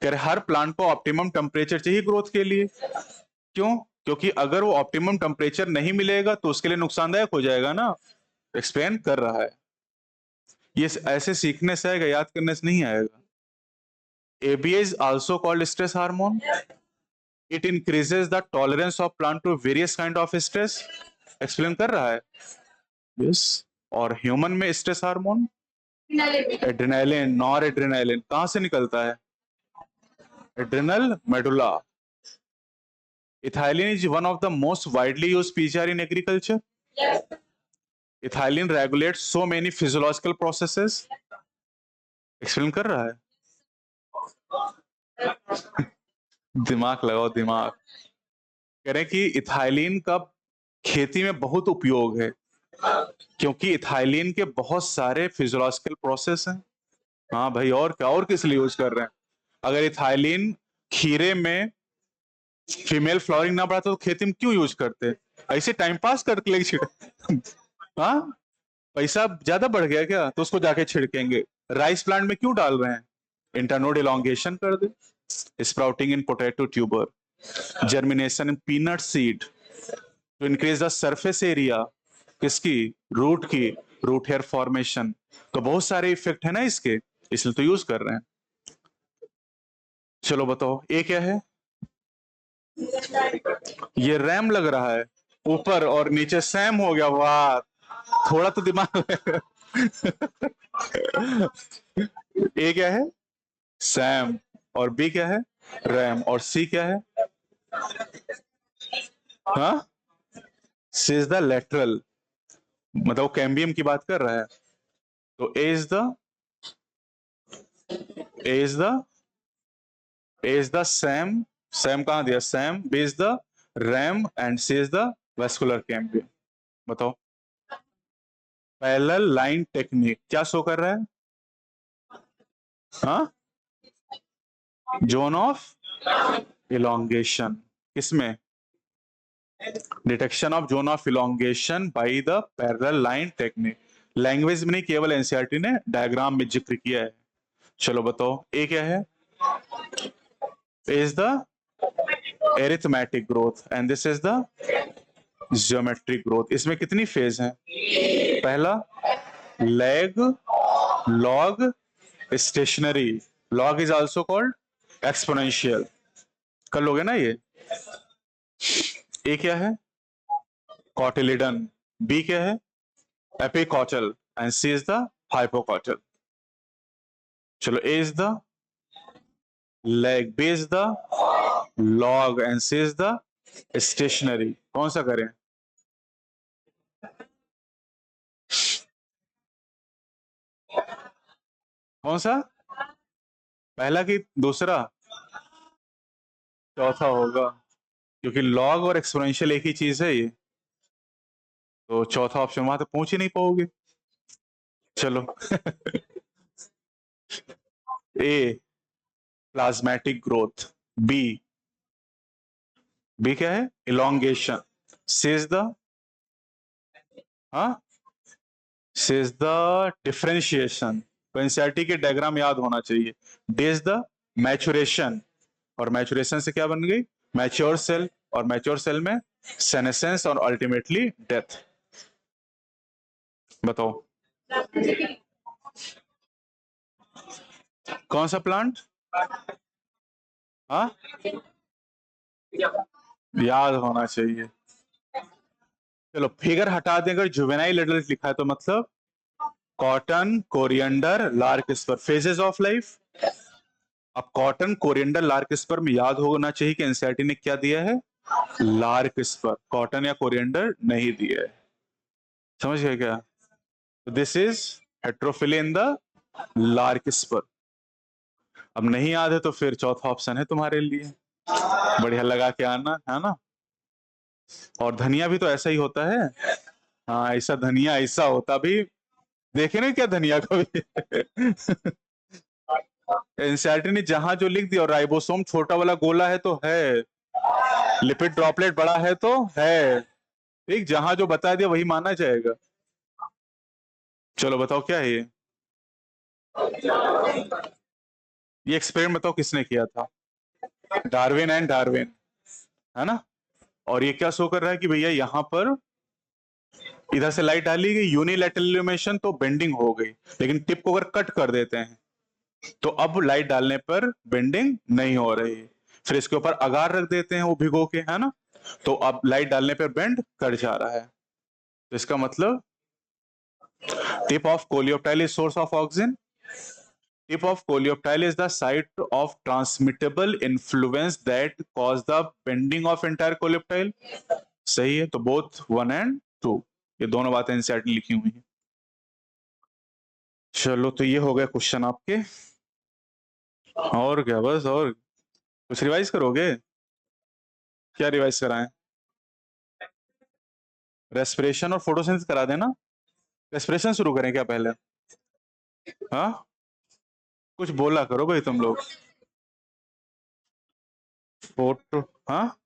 कह रहे हर प्लांट को ऑप्टिमम टेम्परेचर चाहिए ग्रोथ के लिए। क्यों? क्योंकि अगर वो ऑप्टिमम टेम्परेचर नहीं मिलेगा तो उसके लिए नुकसानदायक हो जाएगा ना। एक्सप्लेन कर रहा है। ये ऐसे सीखने से आएगा, याद करने से नहीं आएगा। ABA is also called stress hormone. It increases the tolerance of plant to various kind of stress. Explain कर रहा है। यस। और ह्यूमन में stress hormone adrenaline, nor adrenaline कहां से निकलता है? Adrenal medulla. Ethylene is one of the most widely used PGR in agriculture. Ethylene regulates so many physiological processes. Explain कर रहा है। दिमाग लगाओ, दिमाग। कह रहे हैं कि इथाइलिन का खेती में बहुत उपयोग है, क्योंकि इथाइलिन के बहुत सारे फिजियोलॉजिकल प्रोसेस हैं। हाँ भाई, और क्या, और किस लिए यूज कर रहे हैं? अगर इथाइलिन खीरे में फीमेल फ्लावरिंग ना बढ़ाता तो खेती में क्यों यूज करते? ऐसे टाइम पास करके लेके छिड़ हाँ, पैसा ज्यादा बढ़ गया क्या तो उसको जाके छिड़केंगे। राइस प्लांट में क्यों डाल रहे हैं? इंटरनोड इलॉन्गेशन कर दे। Sprouting in potato tuber, germination in peanut seed, to increase the surface area किसकी? रूट की, रूट हेयर फॉर्मेशन। तो बहुत सारे इफेक्ट है ना इसके, इसलिए तो यूज कर रहे हैं। चलो बताओ, ये क्या है? ये रैम लग रहा है, ऊपर और नीचे सैम हो गया। वाह, थोड़ा तो दिमाग ए क्या है? सैम। और बी क्या है? रैम। और सी क्या है? हाँ, सी इज द लेटरल, मतलब कैम्बियम की बात कर रहा है। तो A is the SAM. SAM कहां दिया? SAM. B is the RAM and C is the vascular cambium. बताओ। पैरेलल लाइन टेक्निक क्या शो कर रहा है? हाँ, जोन ऑफ इलोंगेशन। किसमें? Detection of zone of elongation by the parallel line technique. Language में नहीं, केवल एनसीईआरटी ने डायग्राम में जिक्र किया है। चलो बताओ, ए क्या है? Is the arithmetic growth and this is the geometric growth. इसमें कितनी फेज हैं? पहला lag, log, stationary. Log is also called exponential. कर लोगे ना ये? ए क्या है? कॉटिलिडन। बी क्या है? Epicotyl and C is the hypocotyl. चलो, A is the lag, B is the log and C is the stationary. कौन सा करें? कौन सा? पहला कि दूसरा? चौथा होगा, क्योंकि लॉग और एक्सपोनेंशियल एक ही चीज है ये, तो चौथा ऑप्शन वहां तक पहुंच ही नहीं पाओगे। चलो ए प्लाज्मेटिक ग्रोथ, बी, बी क्या है? इलोंगेशन। सी इज द, हाँ, सी इज द डिफरेंशिएशन। तो एनसीईआरटी के डायग्राम याद होना चाहिए। डी इज द मैचुरेशन, और मैचुरेशन से क्या बन गई? मैच्योर सेल, और मैच्योर सेल में सेनेसेंस और अल्टीमेटली डेथ। बताओ, कौन सा प्लांट? हाँ, याद होना चाहिए। चलो फिगर हटा दें, अगर जुवेनाइल एडल्ट लिखा है तो मतलब cotton, coriander, lark phases of life. अब कॉटन, कोरिएंडर, लार्क में याद होना चाहिए कि एनसीईआरटी ने क्या दिया है? लार्क, कॉटन या कोरिएंडर नहीं दिया है। समझ गए क्या? This is heterophylly in the lark. अब नहीं याद है तो फिर चौथा ऑप्शन है तुम्हारे लिए, बढ़िया लगा के आना है ना। और धनिया भी तो ऐसा ही होता है। हाँ, ऐसा धनिया ऐसा होता भी। देखे नहीं क्या धनिया कभी? एनसीईआरटी ने जहां जो लिख दिया, और राइबोसोम छोटा वाला गोला है तो है, लिपिड ड्रॉपलेट बड़ा है तो है। ठीक, जहां जो बता दिया वही माना जाएगा। चलो बताओ क्या है ये एक्सपेरिमेंट बताओ किसने किया था? डार्विन एंड डार्विन, है ना। और ये क्या शो कर रहा है कि भैया यहाँ पर इधर से लाइट डाली गई, यूनिलैटरल इल्यूमिनेशन, तो बेंडिंग हो गई। लेकिन टिप को अगर कट कर देते हैं तो अब लाइट डालने पर बेंडिंग नहीं हो रही। फिर इसके ऊपर अगार रख देते हैं वो भिगो के, है ना, तो अब लाइट डालने पर बेंड कट जा रहा है। तो इसका मतलब tip of coleoptile is source of oxygen. Tip of coleoptile is the site of transmittable influence that cause the bending of entire coleoptile। सही है, तो बोथ 1 and 2, ये दोनों बातें एनसीईआरटी लिखी हुई है। चलो, तो ये हो गया क्वेश्चन आपके। और क्या, बस और कुछ रिवाइज करोगे? क्या रिवाइज कराएं? रेस्पिरेशन और फोटोसिंथेसिस करा देना। रेस्पिरेशन शुरू करें क्या पहले? हाँ, कुछ बोला करो भाई तुम लोग। फोटो, हाँ।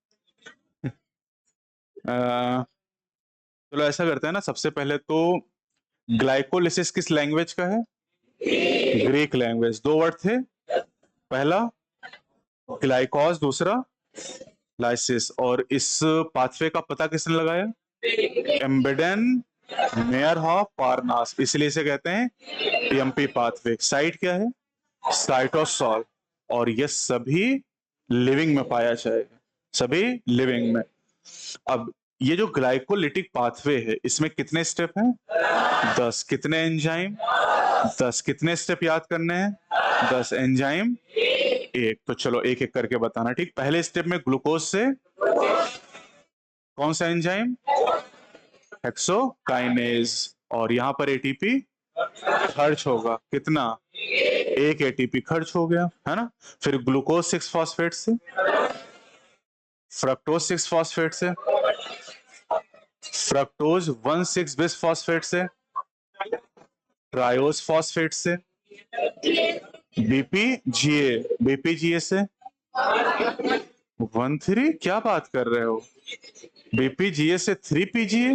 चलो ऐसा करते हैं ना, सबसे पहले तो ग्लाइकोलिसिस किस लैंग्वेज का है? Greek language. दो वर्ड थे, पहला ग्लाइकोज, दूसरा लाइसिस। और इस पाथवे का पता किसने लगाया? एम्बेडन मेयर ऑफ पारनास, इसलिए इसे कहते हैं एमपी पाथवे। साइट क्या है? साइटोसॉल। और ये सभी लिविंग में पाया जाएगा, सभी लिविंग में। अब ये जो ग्लाइकोलिटिक पाथवे है, इसमें कितने स्टेप हैं? 10। कितने एंजाइम? 10। कितने स्टेप याद करने हैं? 10 एंजाइम, एक। तो चलो एक एक करके बताना, ठीक। पहले स्टेप में ग्लूकोज से कौन सा एंजाइम? हेक्सोकाइनेज। और यहां पर एटीपी खर्च होगा, कितना? एक एटीपी खर्च हो गया, है ना। फिर ग्लूकोज 6 फॉस्फेट से, फ्रक्टोज 6 फॉस्फेट से, फ्रक्टोज 1,6 बिस फॉस्फेट से, ट्रायोज फॉस्फेट से, बीपीजीए, बीपीजीए से 1,3। क्या बात कर रहे हो? बीपीजीए से 3 पीजीए,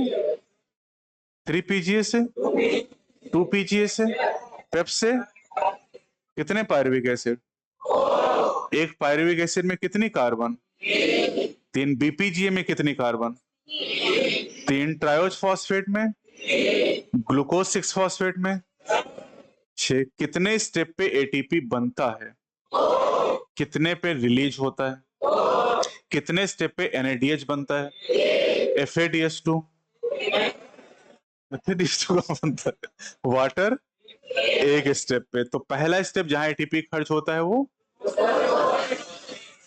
3 पीजीए से 2 पीजीए से, पेप से कितने पायरुविक एसिड? एक पायरुविक एसिड में कितनी कार्बन? 3। बीपीजीए में कितनी कार्बन? 3। ट्रायोज फॉस्फेट में, ग्लूकोज 6 फॉस्फेट में 6। कितने स्टेप पे एटीपी बनता है? कितने पे रिलीज होता है? कितने स्टेप पे एनएडीएच बनता है? एफएडीएच2। एफएडीएच2 का बनता है वाटर, एक स्टेप पे। तो पहला स्टेप जहां एटीपी खर्च होता है वो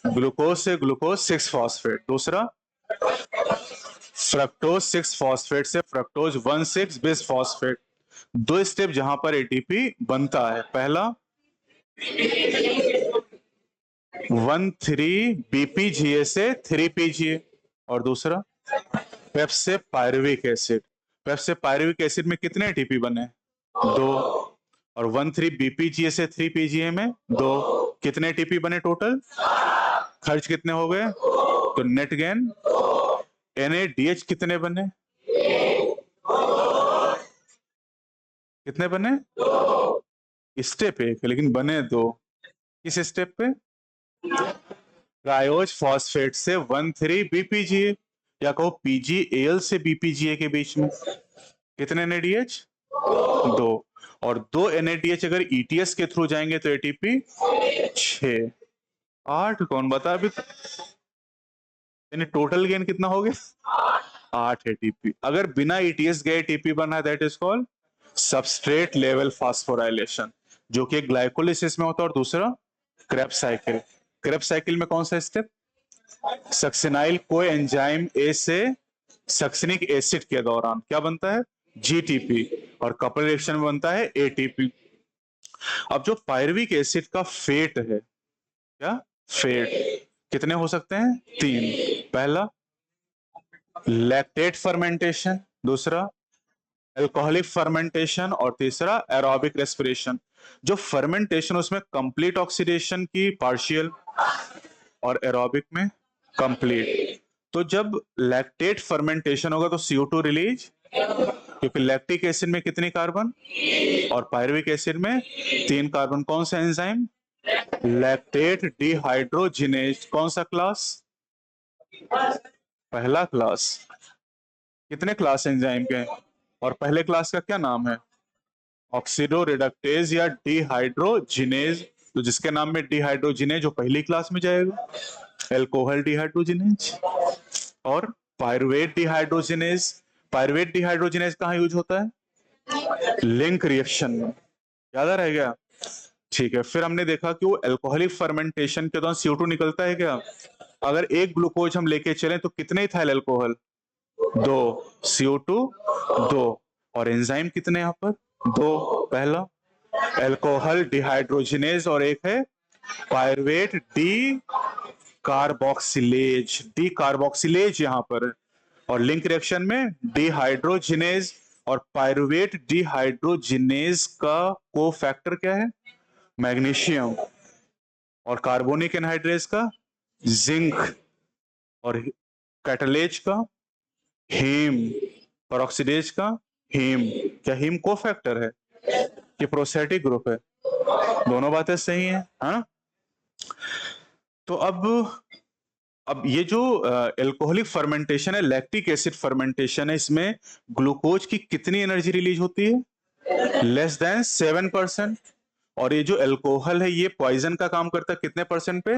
ग्लूकोज से ग्लूकोज 6 फॉस्फेट। दूसरा फ्रक्टोज 6 फॉस्फेट से फ्रक्टोज 1,6 बिस फॉस्फेट। दो स्टेप जहां पर एटीपी बनता है, पहला 1,3 बीपीजीए से 3 पीजीए, और दूसरा पेप से पायरुविक एसिड। पेप से पायरुविक एसिड में कितने एटीपी बने? 2। और 1,3 बीपीजीए से 3 पीजीए में 2। कितने एटीपी बने टोटल? खर्च कितने हो गए? तो नेट गेन एनएडीएच कितने बने? कितने बने? स्टेप एक है लेकिन बने दो। किस स्टेप पे? ट्रायोज फॉस्फेट से 1,3 बीपीजीए, या कहो पीजीएल से बीपीजीए के बीच में कितने एनएडीएच? 2। और 2 एनएडीएच अगर ईटीएस के थ्रू जाएंगे तो एटीपी 6। 8 कौन बता अभी? यानी टोटल गेन कितना हो गया? 8 एटीपी। अगर बिना ईटीएस गए एटीपी बना, that is called substrate level phosphorylation, जो कि ग्लाइकोलिसिस में होता है। और दूसरा क्रेब्स साइकिल। क्रेब्स साइकिल में कौन सा स्टेप? सक्सिनाइल को एंजाइम ए से सक्सिनिक एसिड के दौरान क्या बनता है? जीटीपी। और कपल रिएक्शन में बनता है एटीपी। अब जो पायरुविक एसिड का फेट है, क्या फेट, कितने हो सकते हैं? 3। पहला लैक्टेट फर्मेंटेशन, दूसरा अल्कोहलिक फर्मेंटेशन, और तीसरा एरोबिक रेस्पिरेशन। जो फर्मेंटेशन उसमें कंप्लीट ऑक्सीडेशन की पार्शियल, और एरोबिक में कंप्लीट। तो जब लैक्टेट फर्मेंटेशन होगा तो CO2 रिलीज, क्योंकि लैक्टिक एसिड में कितनी कार्बन और पायरुविक एसिड में 3 कार्बन। कौन सा एंजाइम? Lactate dehydrogenase. कौन सा क्लास? पहला क्लास। कितने क्लास एंजाइम के हैं? और पहले क्लास का क्या नाम है? ऑक्सीडो रिडक्टेज या डिहाइड्रोजिनेज। तो जिसके नाम में डिहाइड्रोजिनेज वो पहली क्लास में जाएगा, एल्कोहल डिहाइड्रोजिनेज। और पायरुवेट डिहाइड्रोजिनेज, पायरुवेट डिहाइड्रोजिनेज कहाँ यूज होता है? लिंक रिएक्शन में। याद रह गया? ठीक है। फिर हमने देखा कि वो अल्कोहलिक फर्मेंटेशन के दौरान CO2 निकलता है क्या? अगर एक ग्लूकोज हम लेके चलें तो कितने इथाइल अल्कोहल? 2। CO2 2। और एंजाइम कितने यहाँ पर? 2। पहला अल्कोहल डिहाइड्रोजिनेज और एक है pyruvate D carboxylase. D carboxylase यहाँ पर है। और लिंक रिएक्शन में डिहाइड्रोजिनेज और पायरुवेट डिहाइड्रोजिनेज का को फैक्टर क्या है? मैग्नीशियम। और कार्बोनिक एनहाइड्रेज का जिंक। और कैटलेज का हीम। पेरोक्सीडेज का हीम। क्या हीम को फैक्टर है कि प्रोस्थेटिक ग्रुप है? दोनों बातें सही हैं, हाँ। तो अब ये जो एल्कोहलिक फर्मेंटेशन है, लैक्टिक एसिड फर्मेंटेशन है, इसमें ग्लूकोज की कितनी एनर्जी रिलीज होती है? [CLEARS THROAT] 7%। और ये जो अल्कोहल है ये पॉइजन का काम करता है कितने परसेंट पे?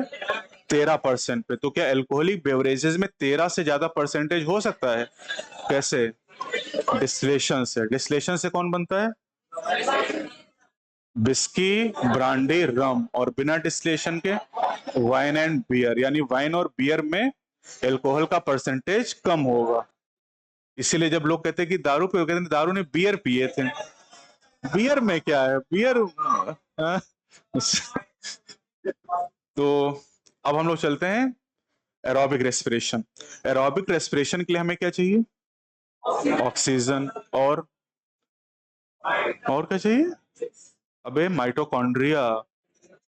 13% पे। तो क्या अल्कोहलिक बेवरेजेस में 13 से ज्यादा परसेंटेज हो सकता है? कैसे? डिस्टिलेशन से। डिस्टिलेशन से कौन बनता है? विस्की, ब्रांडी, रम। और बिना डिस्टिलेशन के वाइन एंड बियर। यानी वाइन और बियर में अल्कोहल का परसेंटेज कम होगा। इसीलिए जब लोग कहते हैं कि दारू पे, कहते हैं दारू ने बियर पिए थे। बियर में क्या है? बियर तो अब हम लोग चलते हैं एरोबिक रेस्पिरेशन। एरोबिक रेस्पिरेशन के लिए हमें क्या चाहिए? ऑक्सीजन। और क्या चाहिए? अबे mitochondria.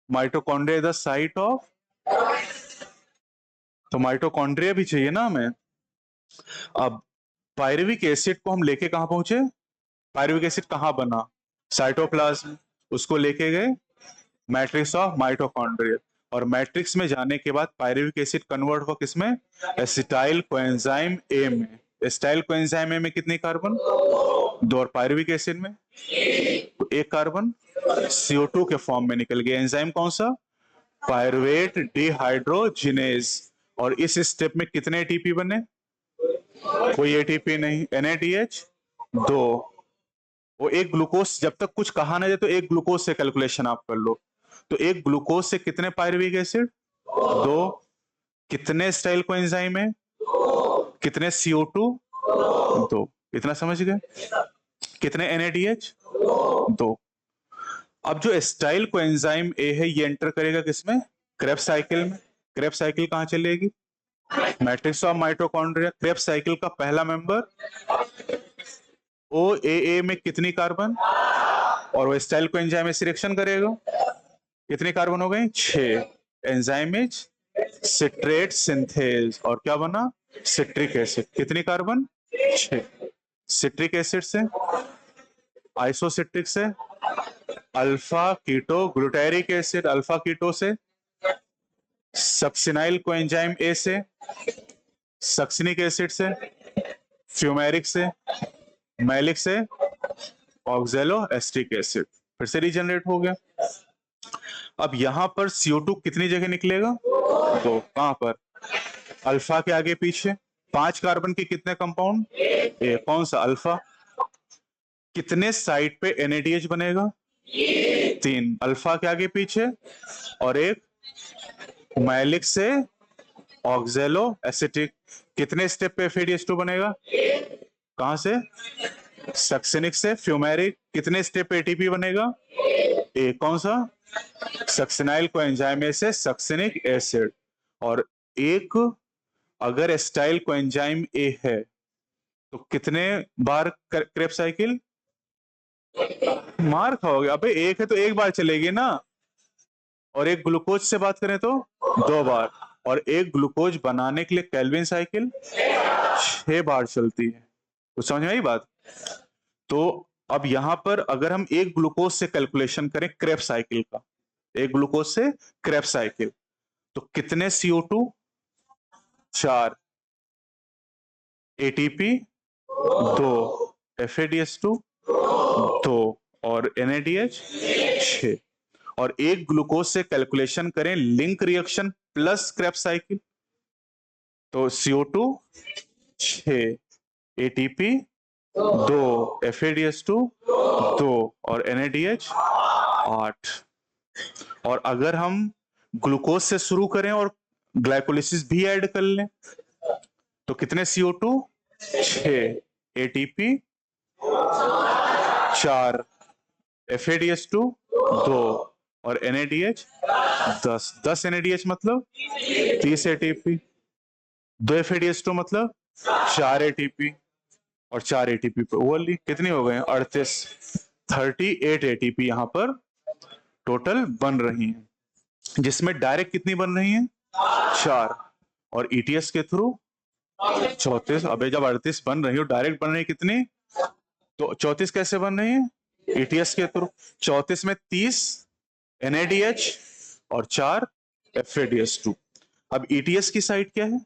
Mitochondria is the site of, तो माइटोकॉन्ड्रिया भी चाहिए ना हमें। अब पायरुविक एसिड को हम लेके कहां पहुंचे? पायरुविक एसिड कहां बना? साइटोप्लाज्म। उसको लेके गए मैट्रिक्स ऑफ माइटोकॉन्ड्रिया। और मैट्रिक्स में जाने के बाद पायरुविक एसिड कन्वर्ट हुआ किसमें? एसिटाइल कोएंजाइम ए में। एसिटाइल कोएंजाइम ए में कितनी कार्बन? 2। और पायरुविक एसिड में तो 1 कार्बन CO2 के फॉर्म में निकल गया। एंजाइम कौन सा? Pyruvate dehydrogenase. और इस स्टेप में कितने ATP बने? कोई ATP नहीं। NADH 2। वो एक ग्लूकोज, जब तक कुछ कहा ना जाए तो एक ग्लूकोज से कैलकुलेशन आप कर लो। तो एक ग्लूकोज से कितने पायरुविक एसिड? 2। कितने स्टाइल को एंजाइम है? कितने CO2? 2। इतना समझ गए? कितने NADH? 2। अब जो स्टाइल को एंजाइम ए है ये एंटर करेगा किसमें? क्रेब्स साइकिल में। क्रेब्स साइकिल कहां चलेगी? Matrix of mitochondria. Krebs cycle का पहला मेंबर OAA में कितनी कार्बन? और वो स्टाइल को एंजाइम से रिएक्शन करेगा। कितनी कार्बन हो गई? 6। Enzyme is citrate synthase. और क्या बना? Citric acid. कितनी कार्बन? 6। सिट्रिक एसिड से आइसोसिट्रिक से alpha ketoglutaric. Alpha keto से सक्सिनाइल कोएंजाइम ए से सक्सिनिक एसिड से फ्यूमेरिक से मैलिक से ऑक्जेलो एस्टिक एसिड। फिर से रीजनरेट हो गया। अब यहां पर CO2 कितनी जगह निकलेगा? 2। कहां पर? अल्फा के आगे पीछे। 5 कार्बन के कितने कंपाउंड? कौन सा? अल्फा। कितने साइड पे NADH बनेगा? 3। अल्फा के आगे पीछे। और एक मैलिक से ऑक्जेलो एसिटिक। कितने स्टेप पे FADH2 बनेगा? कहां से? सक्सिनिक से फ्यूमेरिक। कितने स्टेप पे ATP बनेगा? कौन सा? सक्सिनाइल कोएंजाइम से सक्सिनिक एसिड। और एक अगर एस्टाइल कोएंजाइम ए है तो कितने बार क्रेब्स साइकिल? मार खाओगे अबे, एक है तो एक बार चलेगी ना। और एक ग्लूकोज से बात करें तो 2 बार। और एक ग्लूकोज बनाने के लिए केल्विन साइकिल 6 बार चलती है। कुछ समझ में आई बात? तो अब यहां पर अगर हम एक ग्लूकोज से कैलकुलेशन करें क्रेब्स साइकिल का, एक ग्लूकोज से क्रेब्स साइकिल, तो कितने CO2? 4, ATP 2, FADH2 2 और NADH 6। और एक ग्लूकोज से कैलकुलेशन करें link reaction plus Krebs cycle, तो CO2 6, ATP 2, FADH2 2 और NADH 8। और अगर हम ग्लूकोज से शुरू करें और ग्लाइकोलिसिस भी ऐड कर लें तो कितने CO2? 6, ATP 4, FADH2 2 और NADH 10। 10 NADH मतलब 30 ATP, 2 FADH2 मतलब 4 ATP और 4 ATP पे ओवरली कितनी हो गए? 38, 38 ATP यहाँ पर टोटल बन रही है, जिसमें डायरेक्ट कितनी बन रही है? 4। और ETS के थ्रू 34। अबे जब 38 बन रही हो, डायरेक्ट बन रही है कितनी? तो 34 कैसे बन रही है? ETS के थ्रू। 34 में 30 NADH और 4 FADH2। अब ETS की साइड क्या है?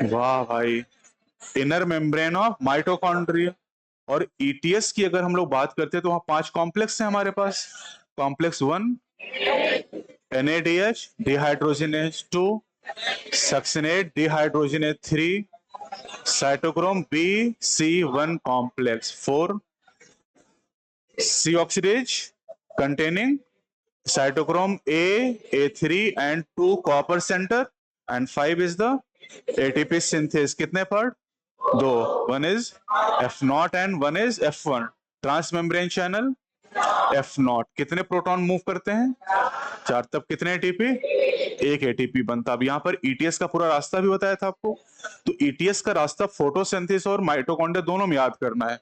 वाह भाई, इनर मेम्ब्रेन ऑफ माइटोकॉन्ड्रिया। और ETS की अगर हम लोग बात करते हैं तो वहां 5 कॉम्प्लेक्स है हमारे पास। Complex 1 NADH dehydrogenase 2, succinate dehydrogenase 3, cytochrome BC1 complex 4, C oxidase containing cytochrome A3 and 2 copper center, and 5 is the ATP synthase. कितने part? 2। 1 is F0 and 1 is F1। Transmembrane channel F0। कितने proton move करते हैं? 4। तब कितने ATP? 1 ATP बनता। अब यहाँ पर ETS का पूरा रास्ता भी बताया था आपको। तो ETS का रास्ता फोटोसिंथेसिस और माइटोकॉन्ड्रिया दोनों में याद करना है।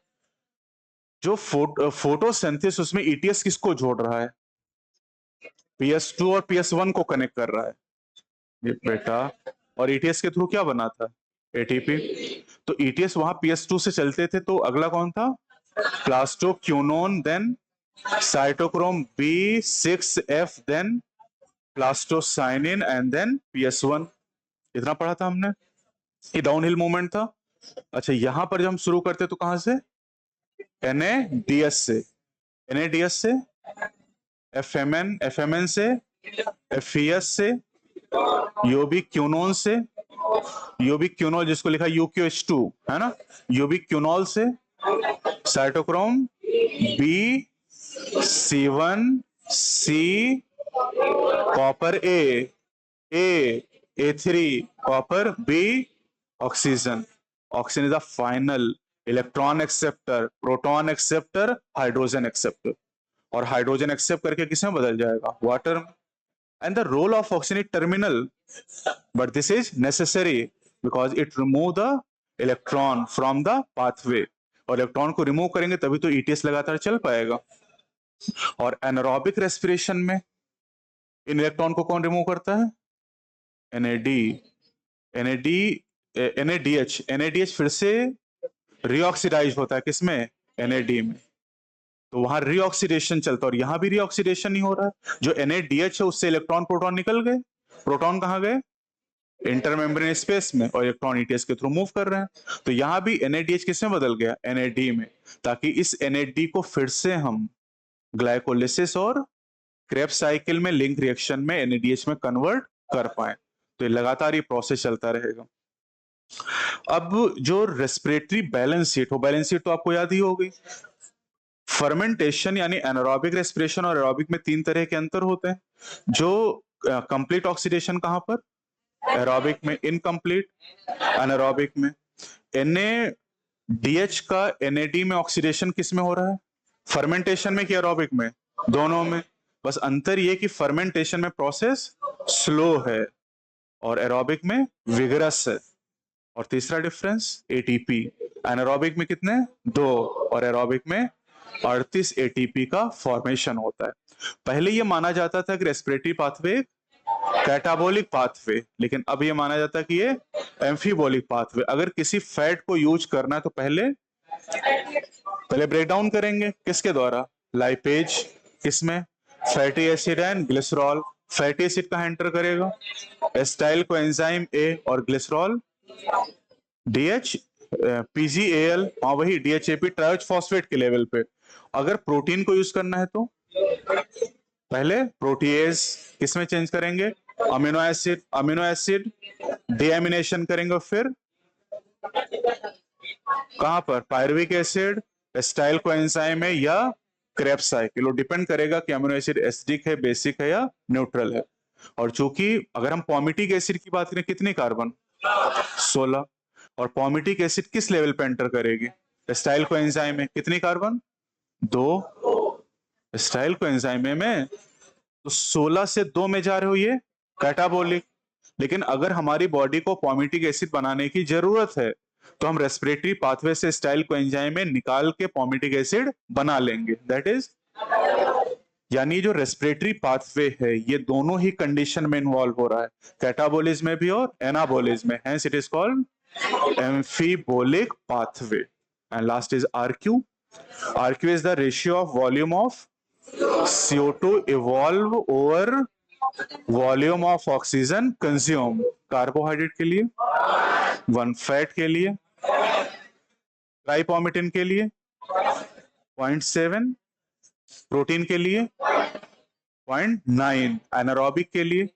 जो फोटोसिंथेसिस, उसमें ETS किसको जोड़ रहा है? PS2 और PS1 को कनेक्ट कर रहा है ये बेटा। और ETS के थ्रू क्या बना था? ATP। तो ETS वहां PS2 से चलते थे, तो अगला कौन था? Plastoquinone, then cytochrome B6F, then plastocyanin and then PS1। इतना पढ़ा था हमने। ये डाउनहिल मूवमेंट था। अच्छा, यहां पर जब हम शुरू करते तो कहां से? NADH से। NADH से FMN से, FES से, यूबिक्यूनोन से, यूबिक्यूनोल जिसको लिखा UQH2 है ना, यूबिक्यूनोल से, cytochrome B C1C, copper A3, copper B, oxygen. Oxygen is the final electron acceptor, proton acceptor, hydrogen acceptor. और हाइड्रोजन एक्सेप्ट करके किसमें बदल जाएगा? Water. And the role of oxygen is terminal, but this is necessary because it remove the electron from the pathway। और electron को remove करेंगे तभी तो ETS लगातार चल पाएगा। और एनारोबिक रेस्पिरेशन में इन इलेक्ट्रॉन को कौन रिमूव करता है? NAD, NAD, NADH फिर से रीऑक्सीडाइज होता है किसमें? NAD में। तो वहां रीऑक्सीडेशन चलता है और यहां भी रीऑक्सीडेशन नहीं हो रहा है। जो NADH है उससे इलेक्ट्रॉन प्रोटॉन निकल गए। प्रोटॉन कहां गए? इंटरमेम्ब्रेन स्पेस में। और इलेक्ट्रॉन ETS के थ्रू मूव कर रहे हैं। तो यहां भी NADH किसमें बदल गया? NAD में। ताकि इस NAD को फिर से हम ग्लाइकोलिसिस और क्रेब्स साइकिल में लिंक रिएक्शन में NADH में कन्वर्ट कर पाए। तो ये लगातार ये प्रोसेस चलता रहेगा। अब जो रेस्पिरेटरी बैलेंस शीट हो, बैलेंस शीट तो आपको याद ही होगी। फर्मेंटेशन यानी एनारोबिक रेस्पिरेशन और एरोबिक में 3 तरह के अंतर होते हैं। जो कंप्लीट ऑक्सीडेशन कहां पर? एरोबिक में। इनकम्प्लीट एनारोबिक में। NADH का NAD में ऑक्सीडेशन किस में हो रहा है? फर्मेंटेशन में कि एरोबिक में? दोनों में। बस अंतर ये कि फर्मेंटेशन में प्रोसेस स्लो है और एरोबिक में विगरस है। और तीसरा डिफरेंस एटीपी, एनारोबिक में कितने, 2, और एरोबिक में 38 एटीपी का फॉर्मेशन होता है। पहले ये माना जाता था कि रेस्पिरेटरी पाथवे कैटाबोलिक पाथवे, लेकिन अब ये माना जाता है कि ये एम्फीबोलिक पाथवे। अगर किसी फैट को यूज करना है तो पहले ब्रेक डाउन करेंगे, किसके द्वारा, लाइपेज, किसमें, fatty acid and glycerol. Fatty acid कहां एंटर करेगा, एस्टाइल को एंजाइम ए, और ग्लिसरॉल डीएच पीजीएल, हाँ वही डीएचएपी ट्राइज फॉस्फेट के लेवल पे। अगर प्रोटीन को यूज करना है तो पहले प्रोटीएज किसमें चेंज करेंगे, अमीनो एसिड डीएमिनेशन करेंगे, फिर कहां पर, पायरुविक एसिड, एस्टाइल कोएंजाइम है या क्रेब्स साइकिल, डिपेंड करेगा कि अमीनो एसिड एसिडिक है, बेसिक है या न्यूट्रल है। और चूंकि अगर हम पॉमिटिक एसिड की बात करें, कितने कार्बन, 16, और पॉमिटिक एसिड किस लेवल पे एंटर करेगी, एस्टाइल कोएंजाइम में, कितनी कार्बन, 2, एस्टाइल कोएंजाइम में, तो 16 से 2 में जा रहे हो, ये कैटाबोलिक। लेकिन अगर हमारी बॉडी को पॉमिटिक एसिड बनाने की जरूरत है तो हम रेस्पिरेटरी पाथवे से एस्टाइल कोएंजाइम में निकाल के पॉमिटिक एसिड बना लेंगे, दैट इज, यानी जो रेस्पिरेटरी पाथवे है ये दोनों ही कंडीशन में इन्वॉल्व हो रहा है, कैटाबोलिज्म में भी और एनाबोलिज्म में, hence it is called एम्फीबोलिक pathway. And last is RQ. RQ is the ratio of volume of CO2 evolve over volume of oxygen consume. Carbohydrate के लिए 1, फैट के लिए, ट्राइपोमिटिन के लिए 0.7, प्रोटीन के लिए 0.9, एनारोबिक के लिए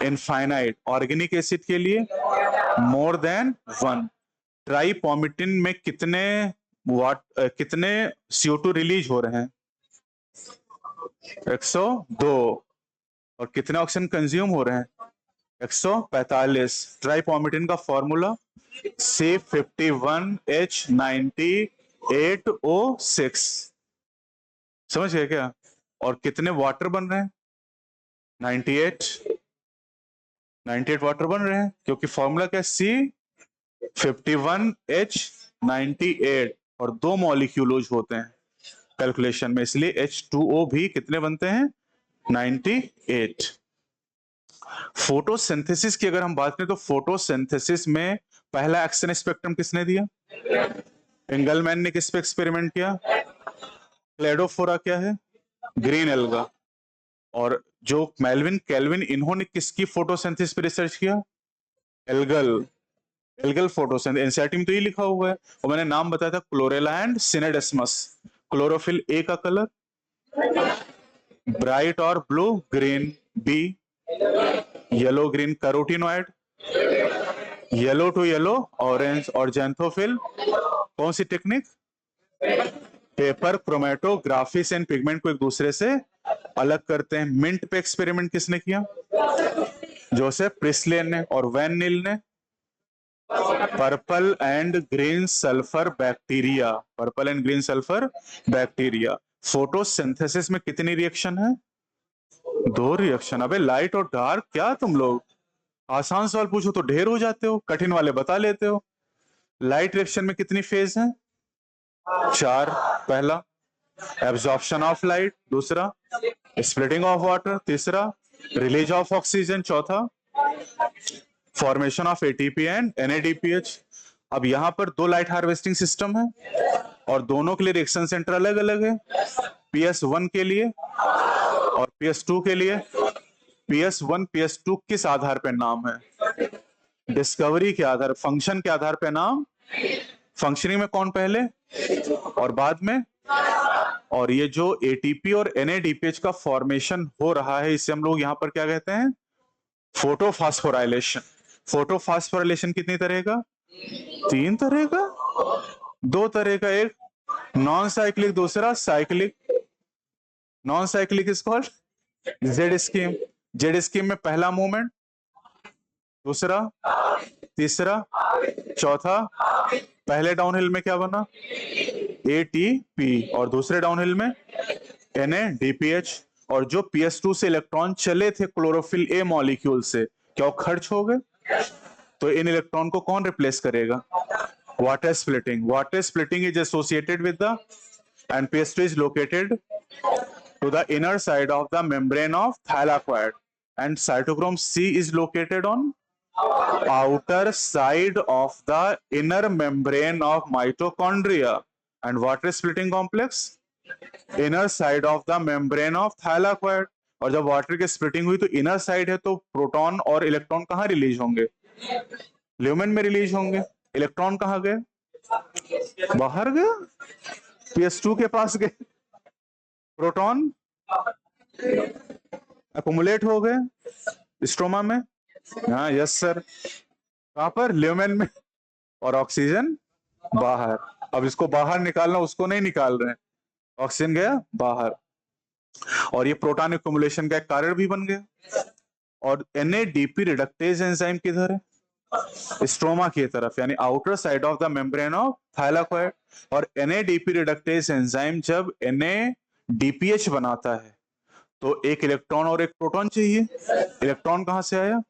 इनफाइनाइट, ऑर्गेनिक एसिड के लिए मोर देन 1। ट्राइपोमिटिन में कितने CO2 रिलीज हो रहे हैं, 102, और कितने ऑक्सीजन कंज्यूम हो रहे हैं, 145। ट्राइपोमिटिन का फॉर्मूला C51H98O6, समझ गए क्या। और कितने वाटर बन रहे हैं, 98 वाटर बन रहे हैं, क्योंकि फॉर्मूला क्या है, C51H98, और 2 मॉलिक्यूल होते हैं कैलकुलेशन में, इसलिए H2O भी कितने बनते हैं, 98। फोटोसिंथेसिस की अगर हम बात करें तो फोटोसिंथेसिस में पहला एक्शन स्पेक्ट्रम किसने दिया, एंगलमैन ने किस पे एक्सपेरिमेंट किया, क्लेडोफोरा क्या है, ग्रीन एल्गा। और जो मेल्विन केल्विन, इन्होंने किसकी फोटोसिंथेसिस पे रिसर्च किया, एल्गल फोटोसिंथेसिस, एनसीईआरटी में तो ये लिखा हुआ है, और मैंने नाम बताया था Chlorella and Scenedesmus. Chlorophyll A का कलर ब्राइट और blue, green, B yellow green, carotenoid yellow to yellow orange, और जैंथोफिल कौन सी टेक्निक, पेपर क्रोमेटोग्राफी से इन पिगमेंट को एक दूसरे से अलग करते हैं। मिंट पे एक्सपेरिमेंट किसने किया, जोसेफ प्रिस्ले ने, और वैन नील ने purple and green sulphur bacteria, purple and green sulphur bacteria. Photosynthesis में कितनी रिएक्शन है, 2 रिएक्शन। अबे लाइट और डार्क, क्या तुम लोग आसान सवाल पूछो तो ढेर हो जाते हो, कठिन वाले बता लेते हो। लाइट रिएक्शन में कितनी फेज है, 4। पहला एब्जॉर्प्शन ऑफ लाइट, दूसरा स्प्लिटिंग ऑफ वाटर, तीसरा रिलीज ऑफ ऑक्सीजन, चौथा formation of ATP and NADPH। अब यहां पर 2 लाइट हार्वेस्टिंग सिस्टम है और दोनों के लिए रिएक्शन सेंटर अलग अलग है, PS1 के लिए और PS2 के लिए। PS1 PS2 किस आधार पर नाम है, डिस्कवरी के आधार, फंक्शन के आधार पर नाम, फंक्शनिंग में कौन पहले और बाद में। और ये जो एटीपी और NADPH का फॉर्मेशन हो रहा है, इसे हम लोग यहां पर क्या कहते हैं, फोटोफॉस्फोराइलेशन। फोटोफॉस्फोराइलेशन कितनी तरह का, 3 तरह का, 2 तरह का, एक नॉन साइक्लिक, दूसरा cyclic. Non cyclic is called Z scheme. Z scheme में पहला मूवमेंट, दूसरा, तीसरा, चौथा। पहले डाउनहिल में क्या बना, ATP, और दूसरे डाउनहिल में NADPH। और जो PS2 से इलेक्ट्रॉन चले थे क्लोरोफिल ए मॉलिक्यूल से, क्या वो खर्च हो गए? तो इन इलेक्ट्रॉन को कौन रिप्लेस करेगा? Water splitting. Water splitting is associated with the and PS2 is located to the inner side of the membrane of thylakoid and cytochrome C is located on outer side of the inner membrane of mitochondria and water splitting complex inner side of the membrane of thylakoid. और जब water की splitting हुई तो inner side है तो proton और electron कहाँ release होंगे? ल्यूमेन में रिलीज होंगे. इलेक्ट्रॉन कहाँ गए? बाहर गए, PS2 के पास गए. प्रोटॉन अकुमुलेट हो गए स्ट्रोमा में. हाँ यस सर. कहां पर? ल्यूमेन में. और ऑक्सीजन बाहर. अब इसको बाहर निकालना, उसको नहीं निकाल रहे हैं. ऑक्सीजन गया बाहर और ये प्रोटॉन एक्युमुलेशन का एक कारण भी बन गया. और NADP रिडक्टेज एंजाइम किधर है? स्ट्रोमा की तरफ, यानी outer side of the membrane of thylakoid. और NADP रिडक्टेज एंजाइम जब NADPH बनाता है तो एक इलेक्ट्रॉन और एक प्रोटॉन चाहिए. इलेक्ट्रॉन कहां से आया?